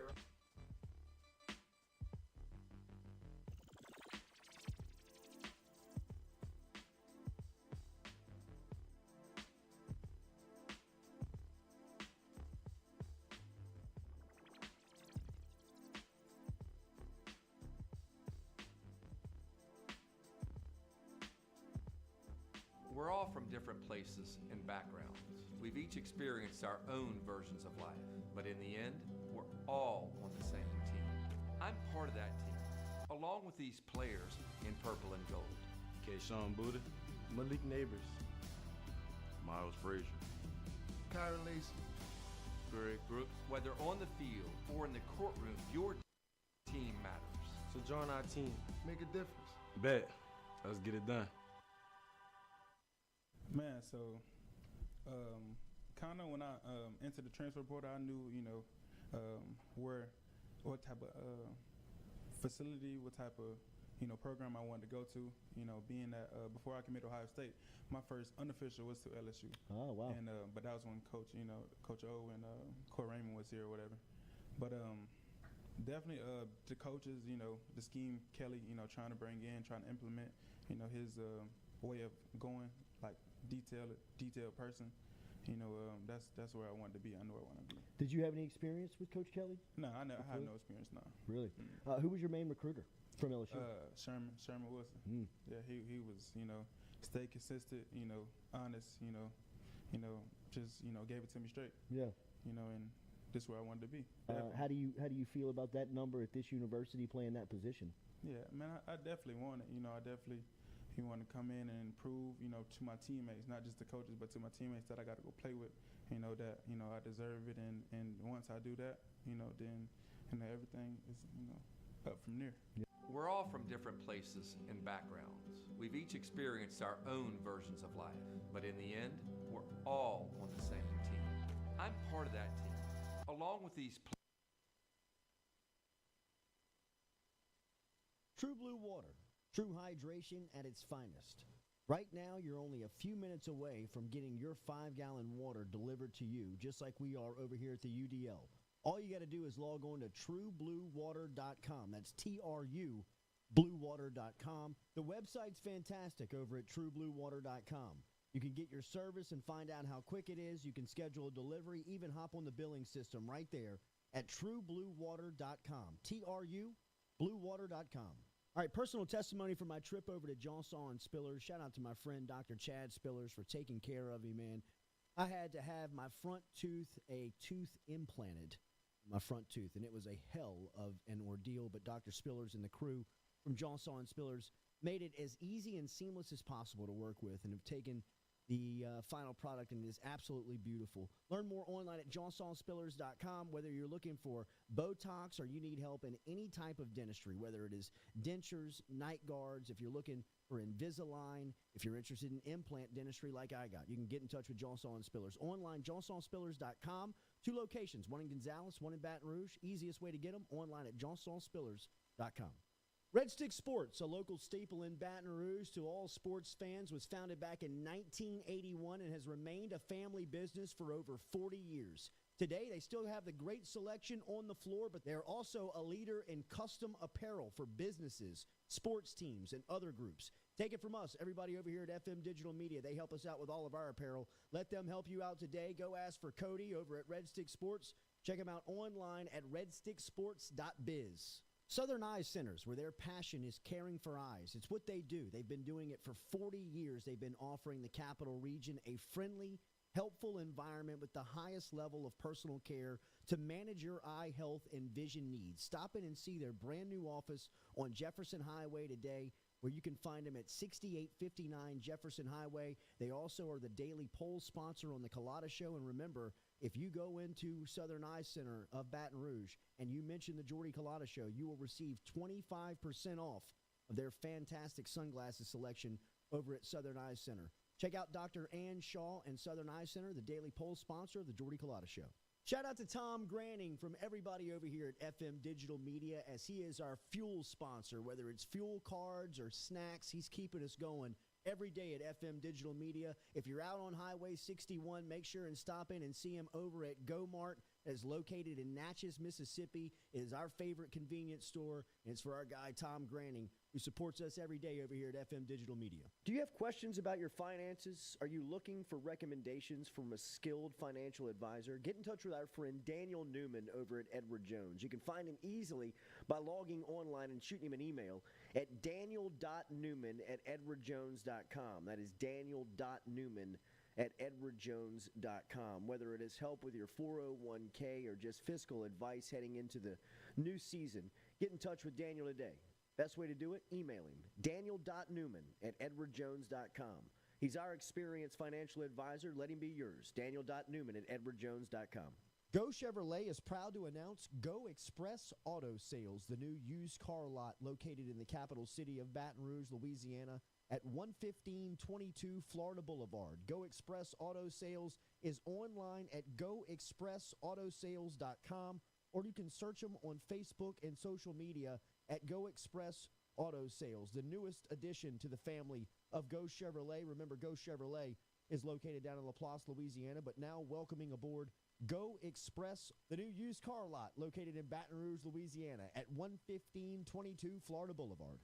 We're all from different places and backgrounds. We've each experienced our own versions of life, but in the end, we're all on the same team. I'm part of that team, along with these players in purple and gold. Kayshawn Buddha, Malik Neighbors, Miles Frazier, Kyron Lacey, Greg Brooks. Whether on the field or in the courtroom, your team matters. So join our team. Make a difference. Bet. Let's get it done. Man, so kind of when I entered the transfer portal, I knew, what type of facility, what type of, program I wanted to go to. Being that before I committed to Ohio State, my first unofficial was to LSU. Oh, wow. And but that was when Coach O and Court Raymond was here or whatever. But definitely the coaches, the scheme Kelly, trying to bring in, trying to implement, his way of going, like detailed person. That's where I wanted to be. I knew I wanted to be. Did you have any experience with Coach Kelly? No, I had no experience. No. Really? Who was your main recruiter from LSU? Sherman Wilson. Yeah, he was stay consistent. Honest. Just gave it to me straight. Yeah. And this is where I wanted to be. How do you feel about that number at this university playing that position? Yeah, man, I definitely want it. He wanted to come in and prove, to my teammates, not just the coaches, but to my teammates that I got to go play with, that, I deserve it. And once I do that, then, everything is, up from there. Yeah. We're all from different places and backgrounds. We've each experienced our own versions of life, but in the end, we're all on the same team. I'm part of that team, along with these True Blue Water, true hydration at its finest. Right now, you're only a few minutes away from getting your 5-gallon water delivered to you, just like we are over here at the UDL. All you got to do is log on to truebluewater.com. That's TRU bluewater.com. The website's fantastic over at truebluewater.com. You can get your service and find out how quick it is. You can schedule a delivery, even hop on the billing system right there at truebluewater.com. TRU bluewater.com. All right, personal testimony from my trip over to Johnson and Spillers. Shout out to my friend Dr. Chad Spillers for taking care of me, man. I had to have my front tooth, a tooth implanted, my front tooth, and it was a hell of an ordeal, but Dr. Spillers and the crew from Johnson and Spillers made it as easy and seamless as possible to work with and have taken the final product, and it is absolutely beautiful. Learn more online at johnsonspillers.com. Whether you're looking for Botox or you need help in any type of dentistry, whether it is dentures, night guards, if you're looking for Invisalign, if you're interested in implant dentistry like I got, you can get in touch with Johnson Spillers. Online, johnsonspillers.com. 2 locations, one in Gonzales, one in Baton Rouge. Easiest way to get them, online at johnsonspillers.com. Red Stick Sports, a local staple in Baton Rouge to all sports fans, was founded back in 1981 and has remained a family business for over 40 years. Today, they still have the great selection on the floor, but they're also a leader in custom apparel for businesses, sports teams, and other groups. Take it from us, everybody over here at FM Digital Media. They help us out with all of our apparel. Let them help you out today. Go ask for Cody over at Red Stick Sports. Check them out online at redsticksports.biz. Southern Eye Centers, where their passion is caring for eyes. It's what they do. They've been doing it for 40 years. They've been offering the Capital Region a friendly, helpful environment with the highest level of personal care to manage your eye health and vision needs. Stop in and see their brand new office on Jefferson Highway today, where you can find them at 6859 Jefferson Highway. They also are the daily poll sponsor on the Culotta Show. And remember, if you go into Southern Eye Center of Baton Rouge and you mention the Jordy Culotta Show, you will receive 25% off of their fantastic sunglasses selection over at Southern Eye Center. Check out Dr. Ann Shaw and Southern Eye Center, the daily poll sponsor of the Jordy Culotta Show. Shout out to Tom Granning from everybody over here at FM Digital Media, as he is our fuel sponsor. Whether it's fuel cards or snacks, he's keeping us going every day at FM Digital Media. If you're out on Highway 61, make sure and stop in and see him over at Go Mart, that's located in Natchez, Mississippi. It is our favorite convenience store, and it's for our guy Tom Granning, who supports us every day over here at FM Digital Media. Do you have questions about your finances? Are you looking for recommendations from a skilled financial advisor? Get in touch with our friend Daniel Newman over at Edward Jones. You can find him easily by logging online and shooting him an email at daniel.newman@edwardjones.com. That is daniel.newman@edwardjones.com. Whether it is help with your 401k or just fiscal advice heading into the new season, get in touch with Daniel today. Best way to do it, email him, daniel.newman@edwardjones.com. He's our experienced financial advisor. Let him be yours, daniel.newman@edwardjones.com. Go Chevrolet is proud to announce Go Express Auto Sales, the new used car lot located in the capital city of Baton Rouge, Louisiana, at 11522 Florida Boulevard. Go Express Auto Sales is online at goexpressautosales.com, or you can search them on Facebook and social media at Go Express Auto Sales, the newest addition to the family of Go Chevrolet. Remember, Go Chevrolet is located down in LaPlace, Louisiana, but now welcoming aboard Go Express, the new used car lot located in Baton Rouge, Louisiana at 11522 Florida Boulevard.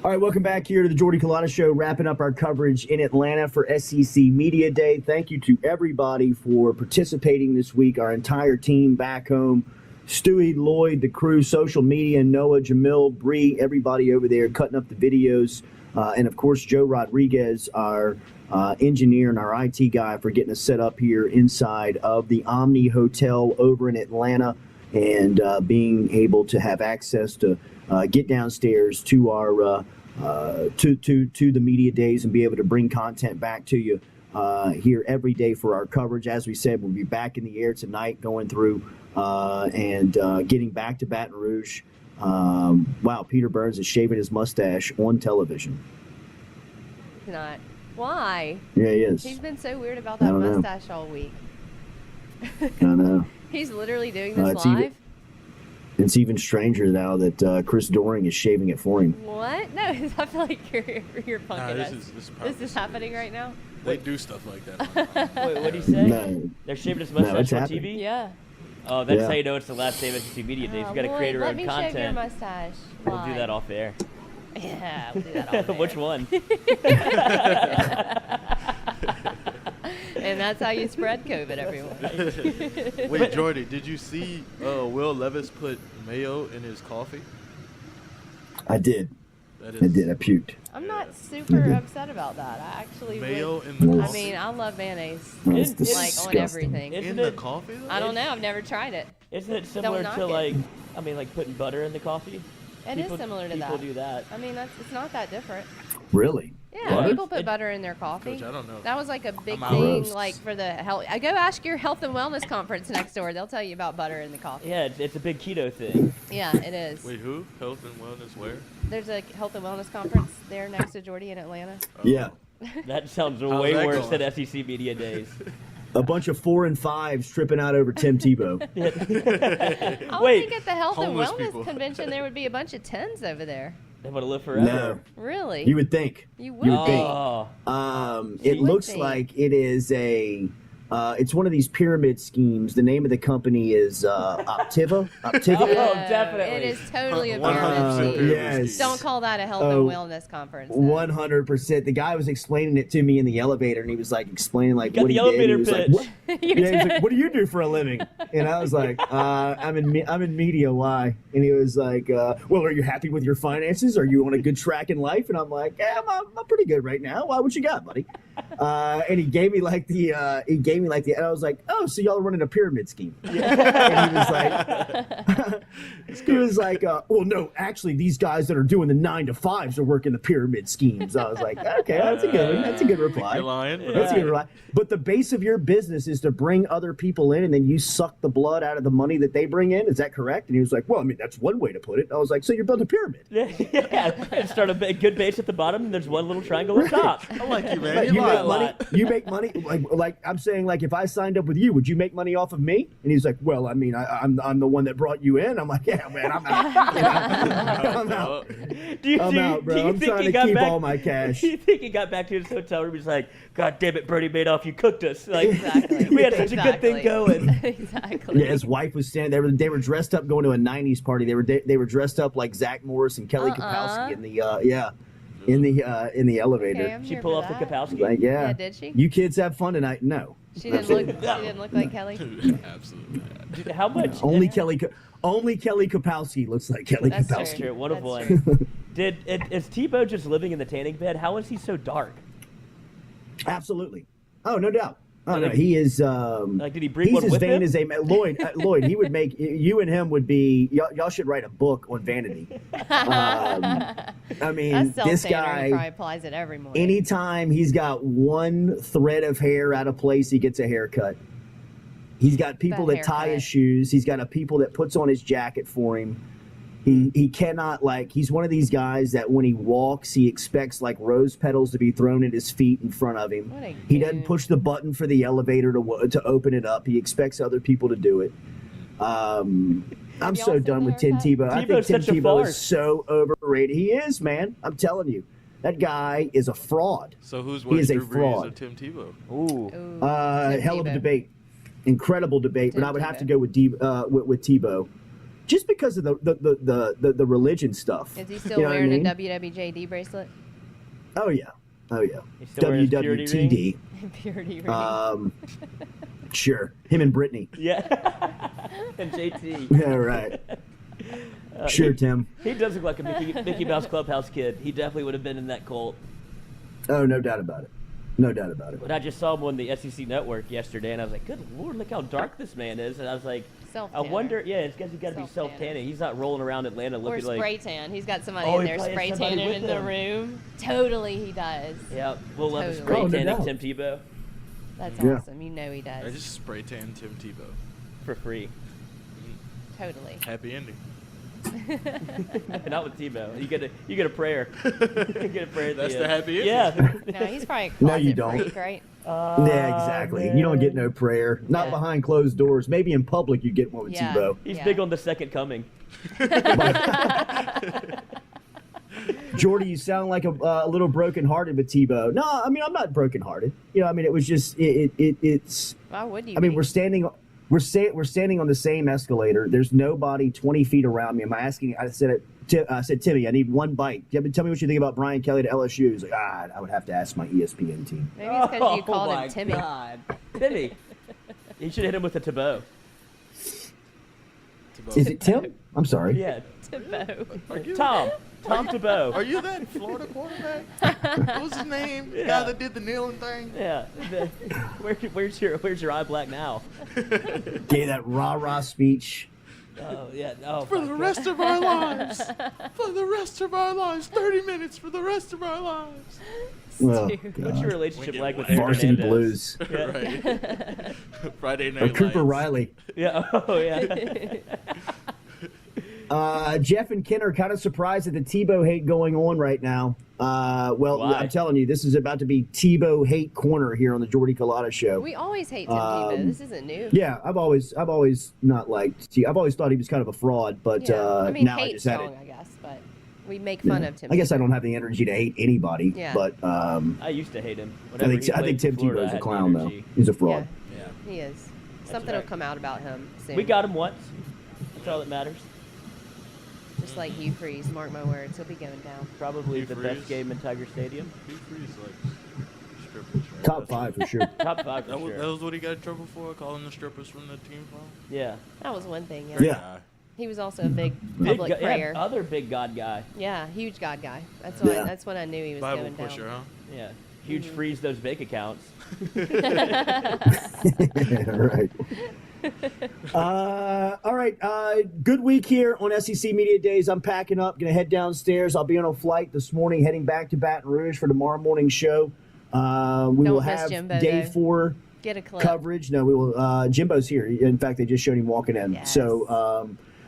All right, welcome back here to the Jordy Culotta Show, wrapping up our coverage in Atlanta for SEC Media Day. Thank you to everybody for participating this week, our entire team back home, Stewie, Lloyd, the crew, social media, Noah, Jamil, Bree, everybody over there cutting up the videos, and, of course, Joe Rodriguez, our engineer and our IT guy for getting us set up here inside of the Omni Hotel over in Atlanta, and being able to have access to get downstairs to our to the media days and be able to bring content back to you here every day for our coverage. As we said, we'll be back in the air tonight, going through and getting back to Baton Rouge. Wow, Peter Burns is shaving his mustache on television. He's not. Why? Yeah, he is. He's been so weird about that mustache all week. I know. He's literally doing this it's live? It's even stranger now that Chris Doring is shaving it for him. What? No, I feel like you're punking Nah, us. This is happening right now? They do stuff like that. Wait, what did he say? No. They're shaving his No, mustache it's on happening. TV? Yeah. Oh, that's Yeah. how you know it's the last day of SEC Media Days. You got to Boy, create your let own me shave your content. mustache. We'll do live. that off air. Yeah, we'll do that off air. Which one? And that's how you spread COVID, everyone. Wait, Jordy, did you see Will Levis put mayo in his coffee? I did. That I did. I puked. I'm not super upset about that. I actually Mayo would. in the I coffee? mean, I love mayonnaise. That's Like disgusting. on everything. Isn't In the it- coffee, though? I don't know. I've never tried it. Isn't it similar knock to it. like putting butter in the coffee? It is similar to People that. do that. I mean, it's not that different. Really? Yeah, Butter? people put butter in their coffee. Coach, I don't know. That was like a big I'm out. thing, Gross. like for the health. I go ask your health and wellness conference next door. They'll tell you about butter in the coffee. Yeah, it's a big keto thing. Yeah, it is. Wait, who? Health and wellness where? There's a health and wellness conference there next to Jordy in Atlanta. Yeah. That sounds How's way that worse going? than SEC Media Days. A bunch of 4 and 5s tripping out over Tim Tebow. I would Wait, think at the health and homeless wellness people. convention there would be a bunch of 10s over there. They want to live forever. No. Really? You would think. You would You would think. Oh, It You would looks think. like it is it's one of these pyramid schemes. The name of the company is Optiva. Optiva. Oh, No, definitely. It is totally a 100% pyramid scheme. pyramid yes. scheme. Don't call that a health Oh, and wellness conference. 100%. The guy was explaining it to me in the elevator, and he was like explaining like got what the he elevator did. He was like, pitch. what? Yeah, he's like, "What do you do for a living?" And I was like, "I'm in media. Why?" And he was like, "Well, are you happy with your finances? Are you on a good track in life?" And I'm like, "Yeah, I'm pretty good right now. Why? What you got, buddy?" And he gave me like the and I was like, "Oh, so y'all are running a pyramid scheme?" And he was like, "Well, no, actually, these guys that are doing the 9 to 5s are working the pyramid schemes." I was like, "Okay, that's a good one. That's a good reply." You're lying. but That's a good reply. But the base of your business is to bring other people in, and then you suck the blood out of the money that they bring in. Is that correct? And he was like, "Well, I mean, that's one way to put it." I was like, "So you're building a pyramid?" yeah. And start a good base at the bottom, and there's one little triangle on top. I like you, man. Like, You you lie make a money. lot. You make money. Like I'm saying, like if I signed up with you, would you make money off of me? And he's like, "Well, I mean, I'm the one that brought you in." I'm like, "Yeah, man, I'm out. You know, I'm out. I'm out, bro. I'm trying to keep all my cash." Do you think he got back to his hotel room? He's like, "God damn it, Bernie Madoff, you cooked us. Like, Exactly. we had such a good thing going." Exactly. Yeah, his wife was standing. They were dressed up going to a '90s party. They were dressed up like Zach Morris and Kelly Kapowski in the elevator. Okay, I'm She here pull for off the that. Kapowski. Like, yeah. Yeah, did she? You kids have fun tonight? No. She didn't look like Kelly. Absolutely not. Dude, how much? Only Kelly Kapowski looks like Kelly That's Kapowski. True, one of That's one. Is Tebow just living in the tanning bed? How is he so dark? Absolutely. Oh, no doubt. Oh, no, Like- he is. Like, did he bring he's one as with vain him? as a Lloyd. Lloyd, he would make you and him would be. Y'all should write a book on vanity. I mean, That's this self-standard. He probably guy. applies it every morning. Anytime he's got one thread of hair out of place, he gets a haircut. He's got people That that tie haircut. his shoes. He's got a people that puts on his jacket for him. He cannot, like, he's one of these guys that when he walks, he expects like rose petals to be thrown at his feet in front of him. What a He doesn't goon. push the button for the elevator to open it up. He expects other people to do it. I'm y'all so seen done the with Tim haircut? Tebow. I think Tebow's Tim such a Tebow farce. is so overrated. He is, man. I'm telling you. That guy is a fraud. So who's He worse, is a Drew Brees fraud. or Tim Tebow? Ooh. Ooh, Hell of a Tebow. debate. Incredible debate, but Tim I would have to Tebow. go with Tebow. Just because of the religion stuff. Is he still You know what I wearing mean? a WWJD bracelet? Oh yeah. He's still wearing his purity WWTD. Purity ring. Sure. Him and Brittany. Yeah. And JT. Yeah, right. Sure, Tim. He does look like a Mickey Mouse Clubhouse kid. He definitely would have been in that cult. Oh, no doubt about it. No doubt about it. But I just saw him on the SEC Network yesterday, and I was like, good Lord, look how dark this man is. And I was like, I wonder, it's because he's got to be self-tanning. He's not rolling around Atlanta looking or like. Or spray tan. He's got somebody Oh, in he there probably spray has somebody tanning with in the him. room. Totally, he does. Yeah, we'll love Totally. spray Oh, no tanning doubt. Tim Tebow That's Yeah. awesome. You know he I does. just spray tan Tim Tebow. for free. Totally. Happy ending. Not with Tebow. You get a prayer. You get a prayer. At That's the the end. happy ending. Yeah. No, he's probably a No, you closet don't. freak, right? Yeah, exactly. You don't get no prayer. Not Yeah. behind closed doors. Maybe in public you get one with Yeah. Tebow. He's Yeah. big on the second coming. Jordy, you sound like a little brokenhearted with Tebow. No, I mean I'm not brokenhearted. You know, I mean it was just it's. Why would you? I mean be? we're standing on the same escalator. There's nobody 20 feet around me. I said Timmy, I need one bite. Tell me what you think about Brian Kelly to LSU. He's like, I would have to ask my ESPN team. Maybe it's because you called my him Timmy. God. Timmy. You should hit him with a Tebow. Tebow. Is it Tim? I'm sorry. Yeah. Tebow. Are you, Tom Tebow. Are you that Florida quarterback? What was his name? The guy that did the kneeling thing? Yeah. Where's your eye black now? Gave that rah-rah speech. Oh yeah. Oh. For the rest of our lives. For the rest of our lives. 30 minutes for the rest of our lives. Oh, What's your God. relationship We like with get Aaron Varsity Hernandez? Blues. Yeah. Right. Friday Or Night Cooper Lights. Riley. Yeah. Oh yeah. Jeff and Ken are kind of surprised at the Tebow hate going on right now. Well, Why? I'm telling you, this is about to be Tebow hate corner here on the Jordy Culotta show. We always hate Tim Tebow. This isn't new. Yeah, I've always not liked. I've always thought he was kind of a fraud, but Yeah. I mean, now I hate just had strong, it. I guess, but we make fun of Tim. I guess I Tebow. don't have the energy to hate anybody, Yeah. but I used to hate him. I Whenever he think played Tim for Florida, Tebow's I a had clown though. energy. He's a fraud. Yeah, Yeah. he is. Something right. will come out about him soon. We got him once. That's all that matters. Just like Hugh Freeze, mark my words, he'll be going down. Probably Hugh the Freeze. best game in Tiger Stadium. Hugh Freeze like strippers, right? Top 5 for sure. Top 5 for That was, sure. that was what he got in trouble for, calling the strippers from the team phone? Yeah. That was one thing. Yeah. Yeah. He was also a big Big public yeah, prayer. other big God guy. Yeah, huge God guy. That's why. Yeah. That's when I knew he was Bible going pusher, down. huh? Yeah. Huge freeze those bank accounts. Right. All right. Good week here on SEC Media Days. I'm packing up, going to head downstairs. I'll be on a flight this morning, heading back to Baton Rouge for tomorrow morning's show. We Don't will miss have Jimbo, day though. 4 Get a clip. coverage. No, we will. Jimbo's here. In fact, they just showed him walking in. Yes. So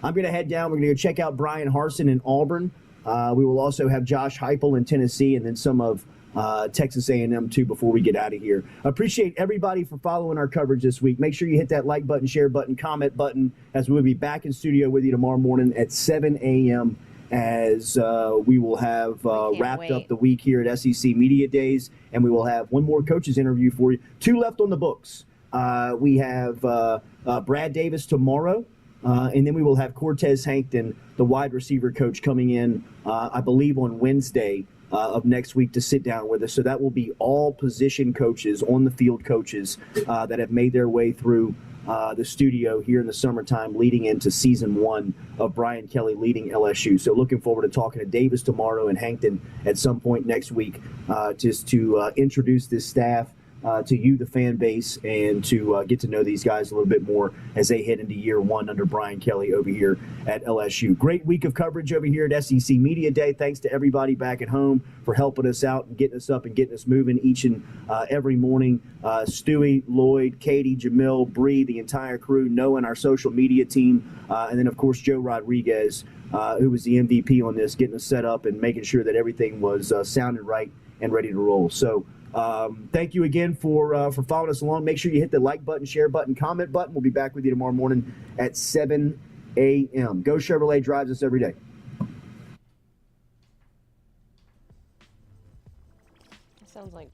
I'm going to head down. We're going to go check out Brian Harsin in Auburn. We will also have Josh Heupel in Tennessee, and then some of Texas A&M too before we get out of here. Appreciate everybody for following our coverage this week. Make sure you hit that like button, share button, comment button, as we'll be back in studio with you tomorrow morning at 7 a.m. as we will have can't wrapped up wait. the week here at SEC Media Days, and we will have one more coaches interview for you. 2 left on the books. We have Brad Davis tomorrow. And then we will have Cortez Hankton, the wide receiver coach, coming in, I believe, on Wednesday of next week to sit down with us. So that will be all position coaches, on the field coaches that have made their way through the studio here in the summertime leading into season 1 of Brian Kelly leading LSU. So looking forward to talking to Davis tomorrow and Hankton at some point next week just to introduce this staff to you, the fan base, and to get to know these guys a little bit more as they head into year 1 under Brian Kelly over here at LSU. Great week of coverage over here at SEC Media Day. Thanks to everybody back at home for helping us out and getting us up and getting us moving each and every morning. Stewie, Lloyd, Katie, Jamil, Bree, the entire crew, Noah and our social media team, and then, of course, Joe Rodriguez, who was the MVP on this, getting us set up and making sure that everything was sounded right and ready to roll. So, thank you again for following us along. Make sure you hit the like button, share button, comment button. We'll be back with you tomorrow morning at 7 a.m. Go Chevrolet drives us every day. Sounds like